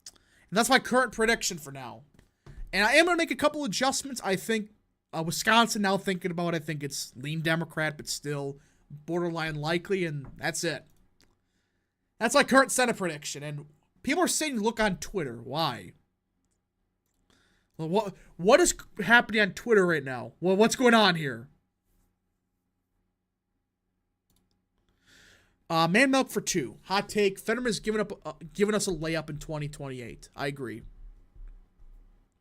Speaker 1: And that's my current prediction for now. And I am going to make a couple adjustments. I think Wisconsin, now thinking about it, I think it's lean Democrat, but still borderline likely, and that's it. That's my current Senate prediction. And people are saying look on Twitter. Why? Well, what is happening on Twitter right now? Well, what's going on here? Man Milk for 2. Hot take. Fetterman's giving us a layup in 2028. I agree.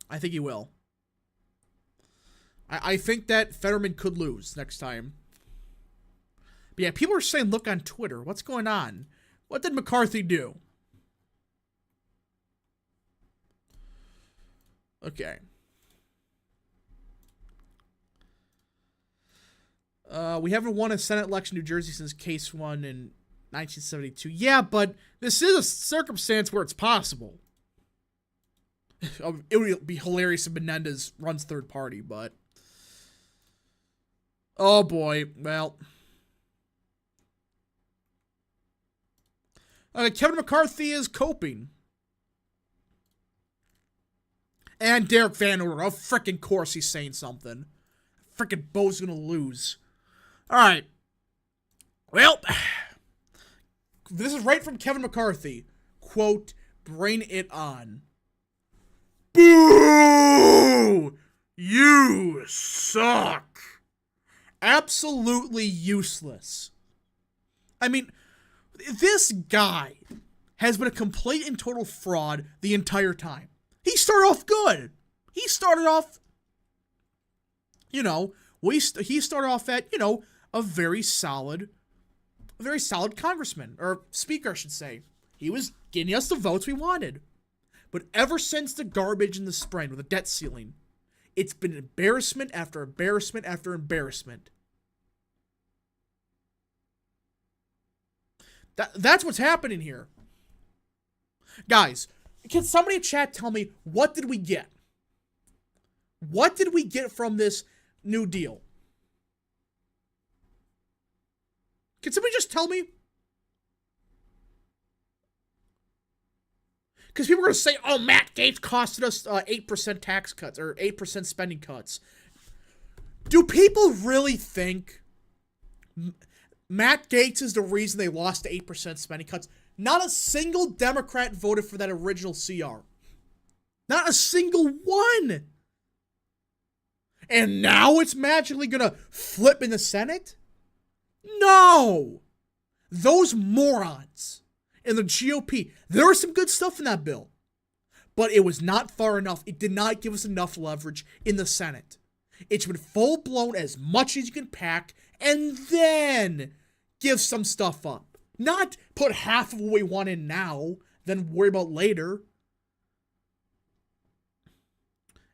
Speaker 1: I think he will. I think that Fetterman could lose next time. But yeah, people are saying look on Twitter. What's going on? What did McCarthy do? Okay. We haven't won a Senate election in New Jersey since Case won in 1972. Yeah, but this is a circumstance where it's possible. It would be hilarious if Menendez runs third party, but oh boy, well. Kevin McCarthy is coping. And Derek Van Order, of frickin' course he's saying something. Frickin' Bo's gonna lose. Alright. Well, this is right from Kevin McCarthy. Quote, bring it on. Boo! You suck. Absolutely useless. I mean, this guy has been a complete and total fraud the entire time. He started off good. He started off, he started off at, a very solid congressman, or speaker, I should say. He was getting us the votes we wanted. But ever since the garbage in the spring with the debt ceiling, it's been embarrassment after embarrassment after embarrassment. That's what's happening here. Guys, can somebody in chat tell me, what did we get? What did we get from this New Deal? Can somebody just tell me? Because people are going to say, oh, Matt Gaetz costed us 8% tax cuts or 8% spending cuts. Do people really think Matt Gaetz is the reason they lost to 8% spending cuts? Not a single Democrat voted for that original CR. Not a single one. And now it's magically going to flip in the Senate? No. Those morons in the GOP, there was some good stuff in that bill. But it was not far enough. It did not give us enough leverage in the Senate. It's been full-blown as much as you can pack and then give some stuff up. Not put half of what we want in now, then worry about later.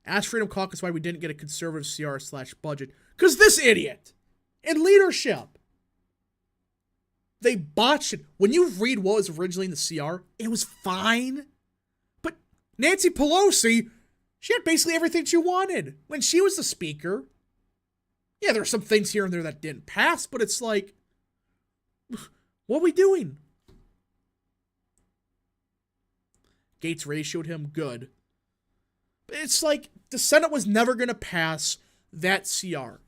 Speaker 1: Ask Freedom Caucus why we didn't get a conservative CR/budget. Because this idiot in leadership. They botched it. When you read what was originally in the CR, it was fine. But Nancy Pelosi, she had basically everything she wanted when she was the speaker. Yeah, there are some things here and there that didn't pass, but it's like, what are we doing? Gates ratioed him. Good. But it's like the Senate was never going to pass that CR.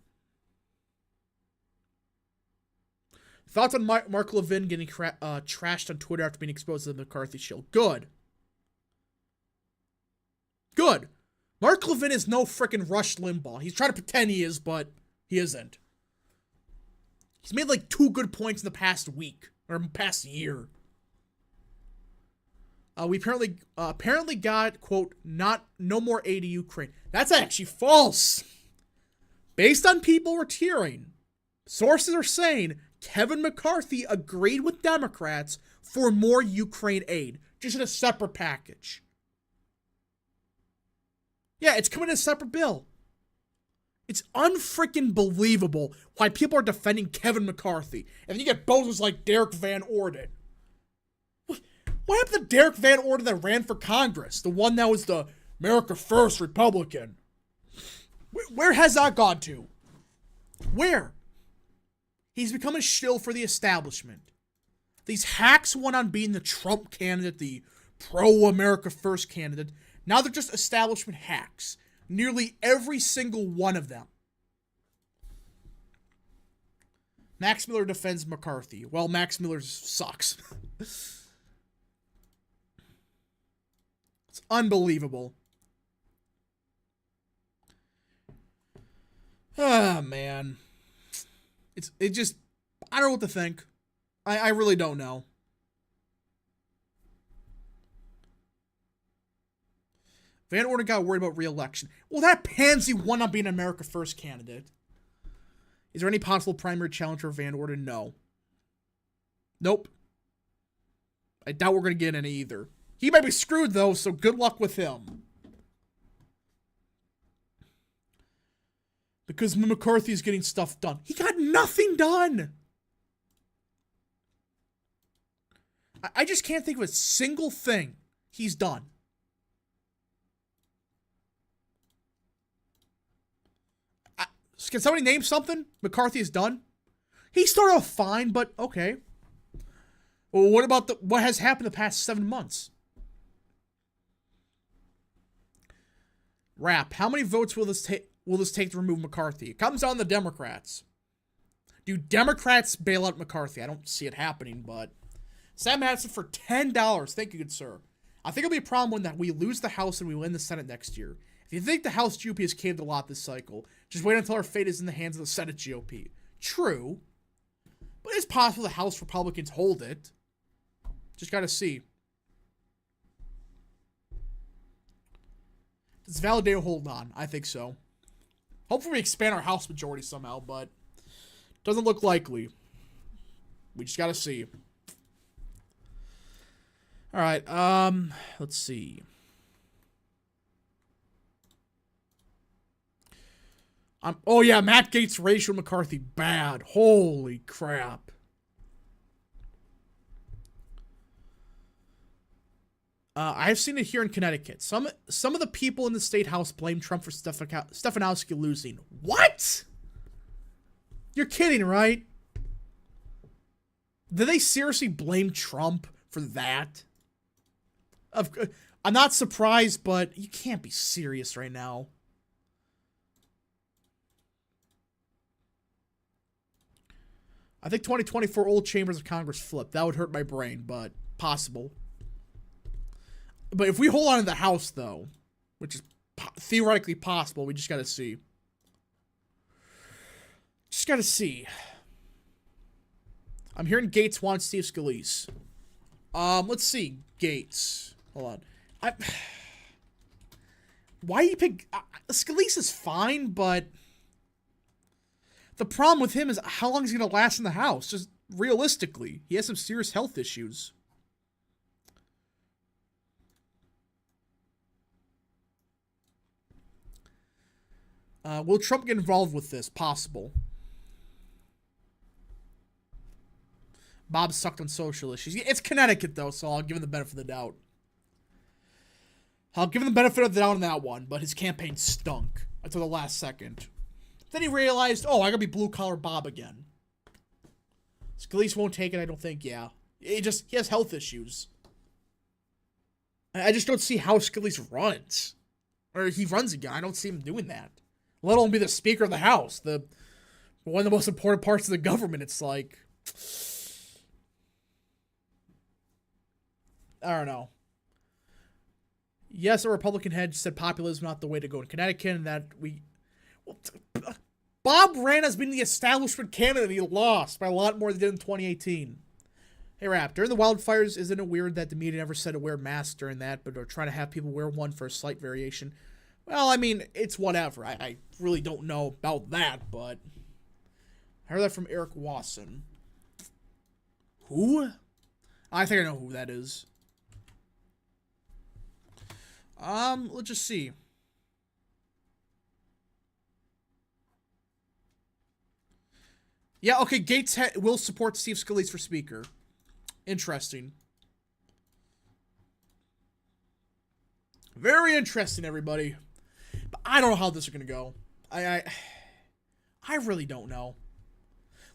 Speaker 1: Thoughts on Mark Levin getting trashed on Twitter after being exposed to the McCarthy shield? Good. Good. Mark Levin is no frickin' Rush Limbaugh. He's trying to pretend he is, but he isn't. He's made like 2 good points in the past week, or past year. We apparently got, quote, no more aid to Ukraine. That's actually false. Based on people we're hearing, sources are saying Kevin McCarthy agreed with Democrats for more Ukraine aid, just in a separate package. Yeah, it's coming in a separate bill. It's unfreaking believable why people are defending Kevin McCarthy. And then you get bozos like Derek Van Orden. What happened to Derek Van Orden that ran for Congress? The one that was the America First Republican. Where has that gone to? Where? He's become a shill for the establishment. These hacks went on being the Trump candidate, the pro-America First candidate. Now they're just establishment hacks. Nearly every single one of them. Max Miller defends McCarthy. Well, Max Miller sucks. It's unbelievable. Ah, man. It just, I don't know what to think. I really don't know. Van Orden got worried about re-election. Well, that pansy won on being an America First candidate. Is there any possible primary challenge for Van Orden? No. Nope. I doubt we're going to get any either. He might be screwed, though, so good luck with him. Because McCarthy's getting stuff done. He got nothing done. I just can't think of a single thing he's done. Can somebody name something McCarthy has done? He started off fine, but okay. Well, what about what has happened the past 7 months? Rap. How many votes will this take to remove McCarthy? It comes down to the Democrats. Do Democrats bail out McCarthy? I don't see it happening, but Sam Madison for $10. Thank you, good sir. I think it'll be a problem when that we lose the House and we win the Senate next year. If you think the House GOP has caved a lot this cycle, just wait until our fate is in the hands of the Senate GOP. True. But it's possible the House Republicans hold it. Just gotta see. Does Valadeo hold on? I think so. Hopefully we expand our House majority somehow, but doesn't look likely. We just gotta see. Alright, let's see. Oh yeah, Matt Gaetz, Rachel McCarthy, bad. Holy crap. I've seen it here in Connecticut. Some of the people in the state house blame Trump for Stefanowski losing. What? You're kidding, right? Did they seriously blame Trump for that? I'm not surprised, but you can't be serious right now. I think 2024 old chambers of Congress flipped. That would hurt my brain, but possible. But if we hold on to the House, though, which is theoretically possible, we just gotta see. Just gotta see. I'm hearing Gaetz wants Steve Scalise. Let's see. Gaetz. Hold on. Why you pick... Scalise is fine, but... The problem with him is how long is he going to last in the House? Just realistically. He has some serious health issues. Will Trump get involved with this? Possible. Bob sucked on social issues. It's Connecticut, though, so I'll give him the benefit of the doubt. I'll give him the benefit of the doubt on that one, but his campaign stunk until the last second. Then he realized, oh, I gotta be blue-collar Bob again. Scalise won't take it, I don't think, yeah. He has health issues. I just don't see how Scalise runs. Or he runs again. I don't see him doing that. Let alone be the Speaker of the House. One of the most important parts of the government. It's like, I don't know. Yes, a Republican head said populism not the way to go in Connecticut, and that Bob ran as being the establishment candidate, and he lost by a lot more than he did in 2018. Hey, Rap, during the wildfires, isn't it weird that the media never said to wear masks during that, but are trying to have people wear one for a slight variation? Well, I mean, it's whatever. I really don't know about that, but I heard that from Eric Wasson. Who? I think I know who that is. Let's just see. Yeah, okay, Gates will support Steve Scalise for Speaker. Interesting. Very interesting, everybody. But I don't know how this is going to go. I really don't know.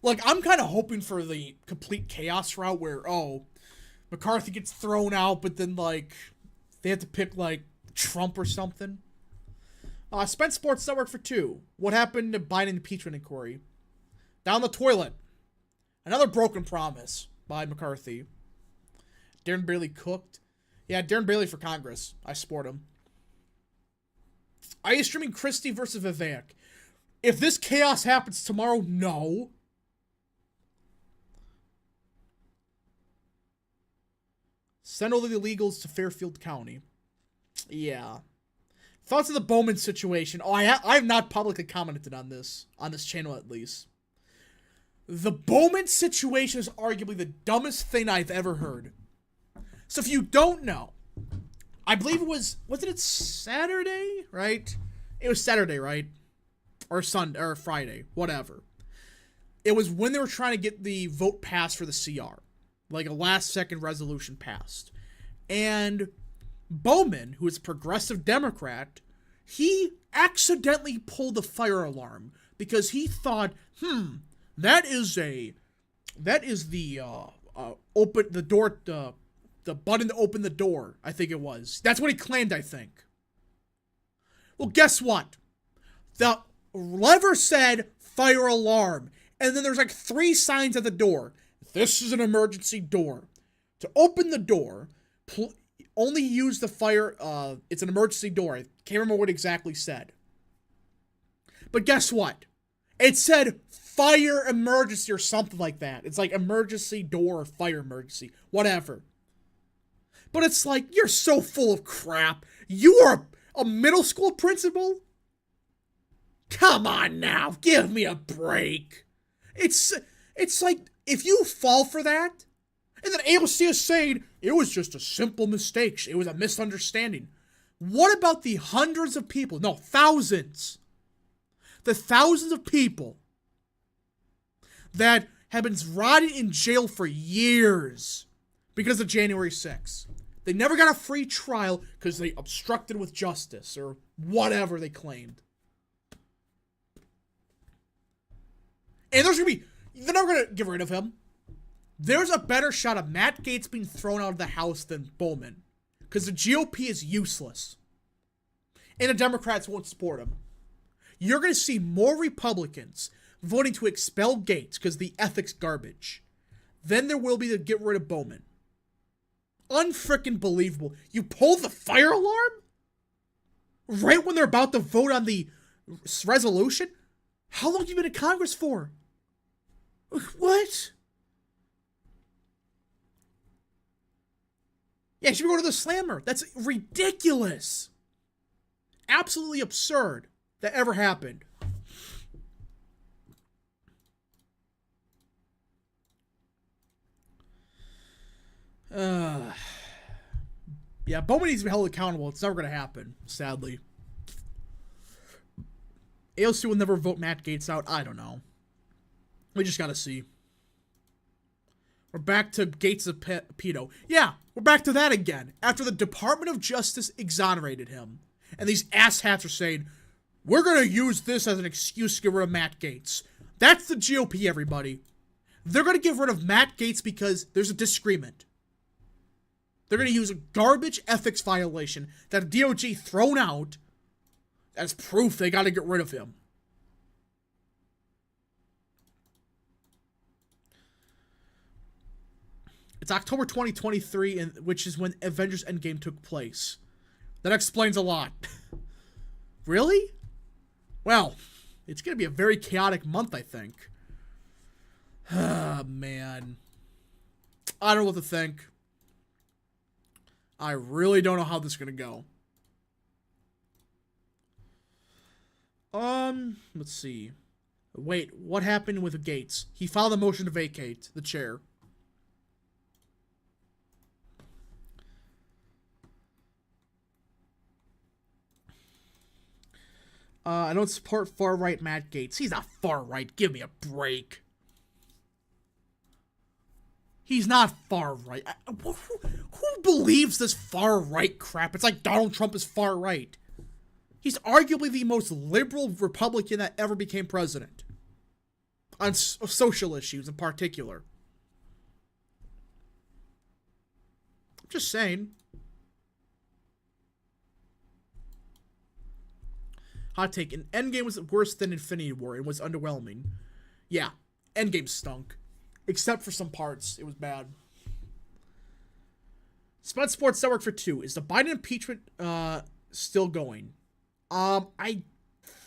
Speaker 1: Like, I'm kind of hoping for the complete chaos route where, McCarthy gets thrown out, but then, like, they have to pick, like, Trump or something. Spent Sports Network for 2. What happened to Biden impeachment inquiry? Down the toilet. Another broken promise by McCarthy. Darren Bailey cooked. Yeah, Darren Bailey for Congress. I support him. Are you streaming Christie versus Vivek? If this chaos happens tomorrow, no. Send all the illegals to Fairfield County. Yeah. Thoughts of the Bowman situation? I have not publicly commented on this channel at least. The Bowman situation is arguably the dumbest thing I've ever heard. So if you don't know, I believe it wasn't it Saturday, right? It was Saturday, right? Or Sunday, or Friday, whatever. It was when they were trying to get the vote passed for the CR. Like a last second resolution passed. And Bowman, who is a progressive Democrat, he accidentally pulled the fire alarm because he thought, that is the button to open the door, I think it was. That's what he claimed, I think. Well, guess what? The lever said fire alarm, and then there's like 3 signs at the door. This is an emergency door. To open the door, only use the fire, it's an emergency door. I can't remember what it exactly said. But guess what? It said fire emergency or something like that. It's like emergency door or fire emergency. Whatever. But it's like, you're so full of crap. You are a middle school principal? Come on now. Give me a break. It's like, if you fall for that, and then AOC is saying, it was just a simple mistake. It was a misunderstanding. What about the hundreds of people? No, thousands. The thousands of people that have been rotting in jail for years because of January 6th. They never got a free trial because they obstructed with justice or whatever they claimed. And they're never going to get rid of him. There's a better shot of Matt Gaetz being thrown out of the House than Bowman. Because the GOP is useless. And the Democrats won't support him. You're going to see more Republicans voting to expel Gaetz because the ethics garbage than there will be to get rid of Bowman. Unfrickin' believable. You pull the fire alarm? Right when they're about to vote on the resolution? How long have you been in Congress for? What? Yeah, you should go to the slammer. That's ridiculous. Absolutely absurd that ever happened. Yeah, Bowman needs to be held accountable. It's never going to happen, sadly. AOC will never vote Matt Gaetz out. I don't know. We just got to see. We're back to Gaetz of pedo. Yeah, we're back to that again. After the Department of Justice exonerated him. And these asshats are saying, we're going to use this as an excuse to get rid of Matt Gaetz. That's the GOP, everybody. They're going to get rid of Matt Gaetz because there's a disagreement. They're going to use a garbage ethics violation that the DOJ thrown out as proof they got to get rid of him. It's October 2023, which is when Avengers Endgame took place. That explains a lot. Really? Well, it's going to be a very chaotic month, I think. Ah, man. I don't know what to think. I really don't know how this is going to go. Let's see. Wait, what happened with Gates? He filed a motion to vacate the chair. I don't support far-right Matt Gaetz. He's not far-right. Give me a break. He's not far-right. Who believes this far-right crap? It's like Donald Trump is far-right. He's arguably the most liberal Republican that ever became president. On social issues in particular. I'm just saying. Hot take. And Endgame was worse than Infinity War. It was underwhelming. Yeah. Endgame stunk. Except for some parts. It was bad. Spud Sports Network for 2. Is the Biden impeachment still going?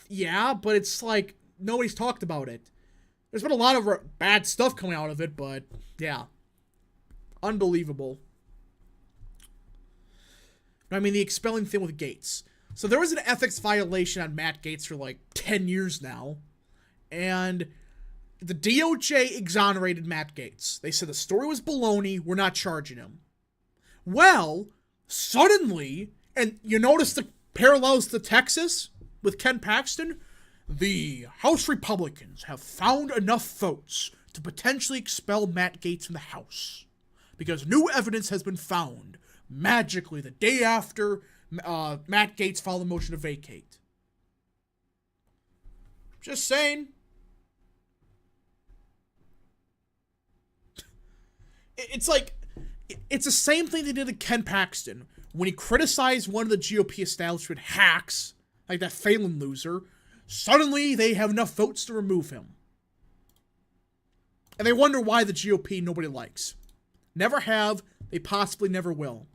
Speaker 1: Yeah, but it's like nobody's talked about it. There's been a lot of bad stuff coming out of it, but yeah. Unbelievable. I mean, the expelling thing with Gates. So there was an ethics violation on Matt Gaetz for like 10 years now. And the DOJ exonerated Matt Gaetz. They said the story was baloney. We're not charging him. Well, suddenly, and you notice the parallels to Texas with Ken Paxton? The House Republicans have found enough votes to potentially expel Matt Gaetz from the House. Because new evidence has been found magically the day after Matt Gaetz filed a motion to vacate. Just saying. It's like, it's the same thing they did to Ken Paxton. When he criticized one of the GOP establishment hacks, like that Phelan loser, suddenly they have enough votes to remove him. And they wonder why the GOP nobody likes. Never have, they possibly never will.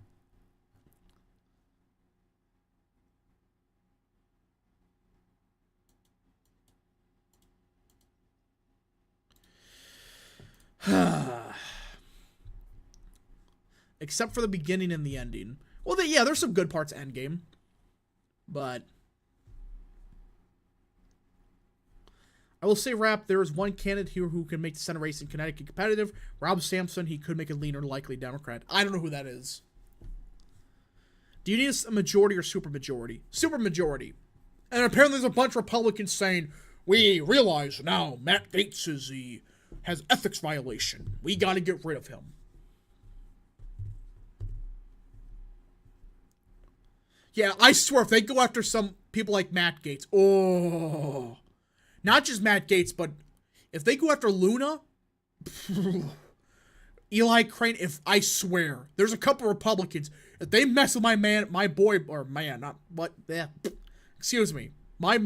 Speaker 1: Except for the beginning and the ending. Well, yeah, there's some good parts of Endgame. But I will say, Rap, there is one candidate here who can make the Senate race in Connecticut competitive. Rob Sampson, he could make a leaner, likely Democrat. I don't know who that is. Do you need a majority or supermajority? Supermajority. And apparently there's a bunch of Republicans saying, we realize now Matt Gaetz has ethics violation. We got to get rid of him. Yeah, I swear, if they go after some people like Matt Gaetz, oh, not just Matt Gaetz, but if they go after Luna, Eli Crane, I swear, there's a couple Republicans, if they mess with my boy, excuse me, my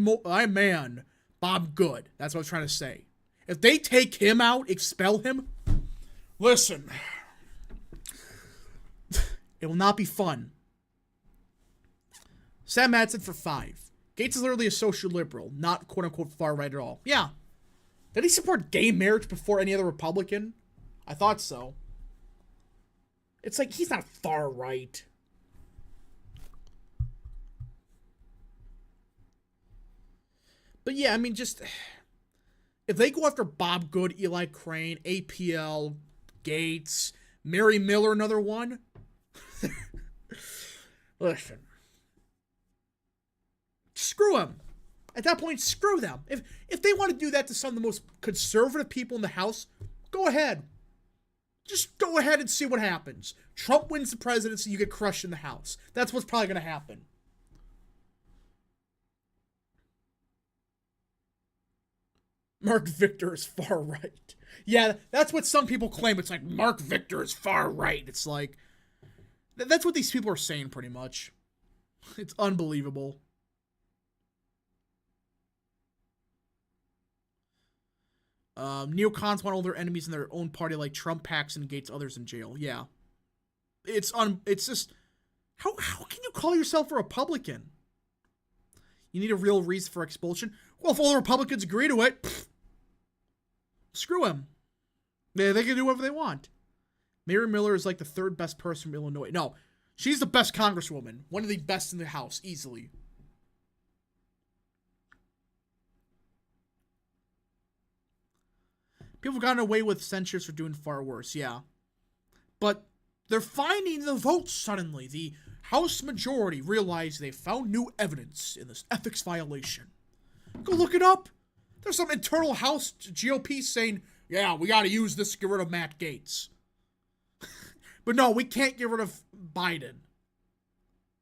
Speaker 1: man, Bob Good, that's what I was trying to say. If they take him out, expel him, listen, it will not be fun. Sam Madsen for 5. Gaetz is literally a social liberal, not quote-unquote far-right at all. Yeah. Did he support gay marriage before any other Republican? I thought so. It's like, he's not far-right. But yeah, I mean, just, if they go after Bob Good, Eli Crane, APL, Gaetz, Mary Miller, another one, listen. Screw them. At that point, screw them. If they want to do that to some of the most conservative people in the House, go ahead. Just go ahead and see what happens. Trump wins the presidency, you get crushed in the House. That's what's probably going to happen. Mark Victor is far right. Yeah, that's what some people claim. It's like, Mark Victor is far right. It's like, That's what these people are saying, pretty much. It's unbelievable. Neocons want all their enemies in their own party, like Trump, Paxton, Gates, others in jail. Yeah. It's just... How can you call yourself a Republican? You need a real reason for expulsion? Well, if all the Republicans agree to it, screw them. They can do whatever they want. Mary Miller is like the third best person from Illinois. No, she's the best congresswoman. One of the best in the House, easily. People have gotten away with censures for doing far worse, yeah. But they're finding the votes suddenly. The House majority realized they found new evidence in this ethics violation. Go look it up. There's some internal House GOP saying, yeah, we got to use this to get rid of Matt Gaetz. But no, we can't get rid of Biden.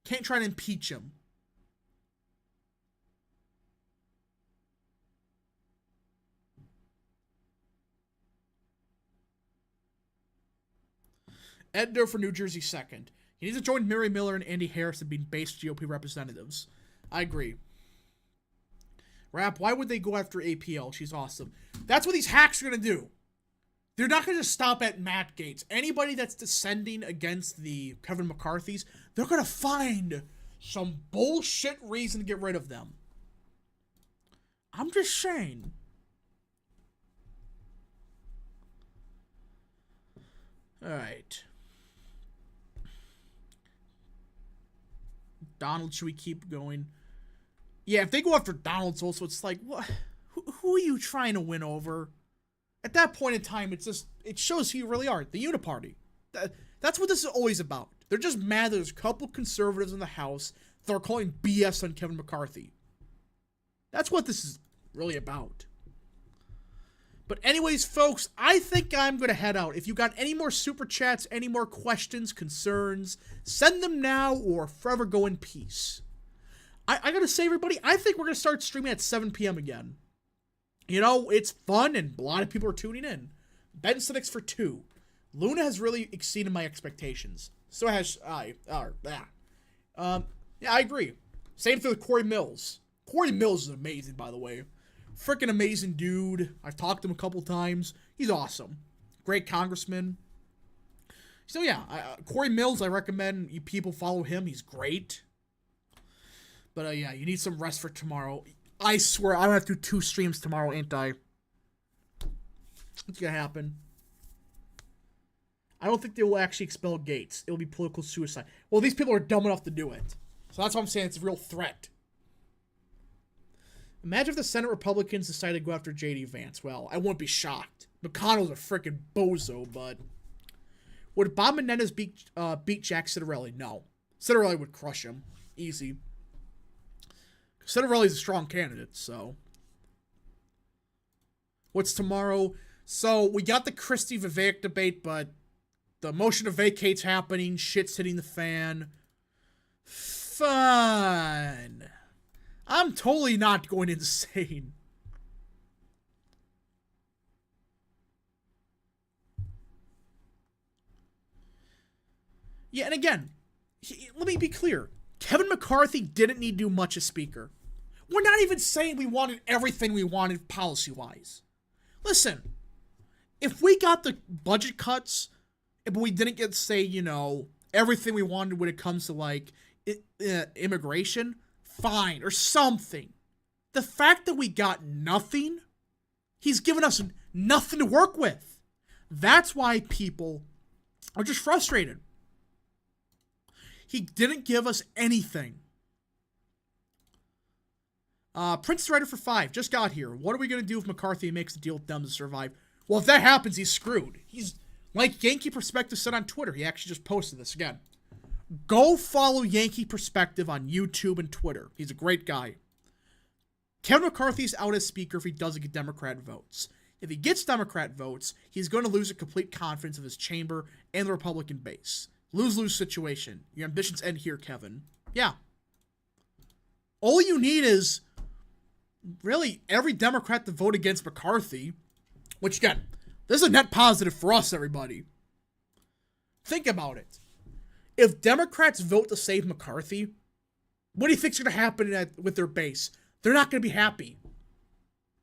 Speaker 1: Can't try to impeach him. Edgar for New Jersey 2nd. He needs to join Mary Miller and Andy Harris in being base GOP representatives. I agree. Rap, why would they go after APL? She's awesome. That's what these hacks are going to do. They're not going to stop at Matt Gaetz. Anybody that's descending against the Kevin McCarthy's, they're going to find some bullshit reason to get rid of them. I'm just saying. Alright. Donald, should we keep going? Yeah, if they go after Donald's also, it's like, what? Who are you trying to win over? At that point in time, it shows who you really are. The Uniparty. That's what this is always about. They're just mad that there's a couple conservatives in the House that are calling BS on Kevin McCarthy. That's what this is really about. But anyways, folks, I think I'm going to head out. If you got any more super chats, any more questions, concerns, send them now or forever go in peace. I got to say, everybody, I think we're going to start streaming at 7 p.m. again. You know, it's fun and a lot of people are tuning in. Ben Cynics for 2. Luna has really exceeded my expectations. So has I. Yeah, I agree. Same thing with Corey Mills. Corey Mills is amazing, by the way. Freaking amazing dude. I've talked to him a couple times. He's awesome. Great congressman. So yeah, Corey Mills, I recommend you people follow him. He's great. But yeah, you need some rest for tomorrow. I swear, I'm going to have to do 2 streams tomorrow, ain't I? What's going to happen? I don't think they will actually expel Gaetz. It'll be political suicide. Well, these people are dumb enough to do it. So that's why I'm saying it's a real threat. Imagine if the Senate Republicans decided to go after J.D. Vance. Well, I wouldn't be shocked. McConnell's a freaking bozo, but... Would Bob Menendez beat Jack Ciattarelli? No. Ciattarelli would crush him. Easy. Ciattarelli's a strong candidate, so... What's tomorrow? So, we got the Christie Vivek debate, but the motion to vacate's happening. Shit's hitting the fan. Fun. I'm totally not going insane. Yeah, and again, let me be clear. Kevin McCarthy didn't need to do much as Speaker. We're not even saying we wanted everything we wanted policy-wise. Listen, if we got the budget cuts, but we didn't get, say, you know, everything we wanted when it comes to, like, immigration, fine, or something. The fact that we got nothing, he's given us nothing to work with. That's why people are just frustrated. He didn't give us anything. Prince Rider for 5 just got here. What are we going to do if McCarthy makes a deal with them to survive? Well, if that happens, he's screwed. He's, like Yankee Perspective said on Twitter. He actually just posted this again. Go follow Yankee Perspective on YouTube and Twitter. He's a great guy. Kevin McCarthy's out as Speaker if he doesn't get Democrat votes. If he gets Democrat votes, he's going to lose a complete confidence of his chamber and the Republican base. Lose-lose situation. Your ambitions end here, Kevin. Yeah. All you need is really every Democrat to vote against McCarthy, which, again, this is a net positive for us, everybody. Think about it. If Democrats vote to save McCarthy, what do you think's going to happen with their base? They're not going to be happy.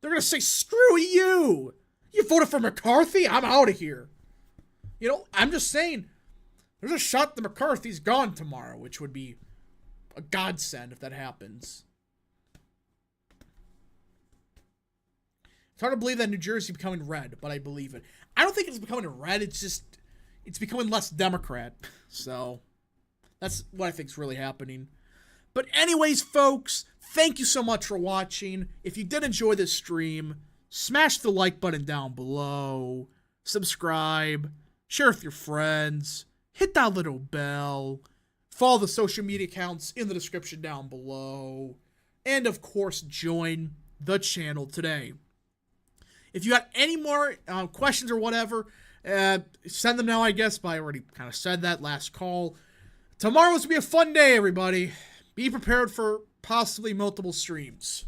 Speaker 1: They're going to say, screw you. You voted for McCarthy? I'm out of here. You know, I'm just saying, there's a shot that McCarthy's gone tomorrow, which would be a godsend if that happens. It's hard to believe that New Jersey is becoming red, but I believe it. I don't think it's becoming red. It's becoming less Democrat. So that's what I think is really happening. But anyways, folks, thank you so much for watching. If you did enjoy this stream, smash the like button down below. Subscribe. Share with your friends. Hit that little bell. Follow the social media accounts in the description down below. And, of course, join the channel today. If you got any more questions or whatever, send them now, I guess, but I already kind of said that last call. Tomorrow's going to be a fun day, everybody. Be prepared for possibly multiple streams.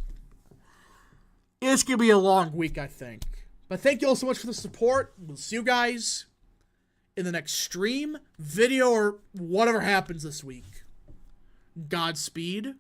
Speaker 1: It's going to be a long week, I think. But thank you all so much for the support. We'll see you guys in the next stream, video, or whatever happens this week. Godspeed.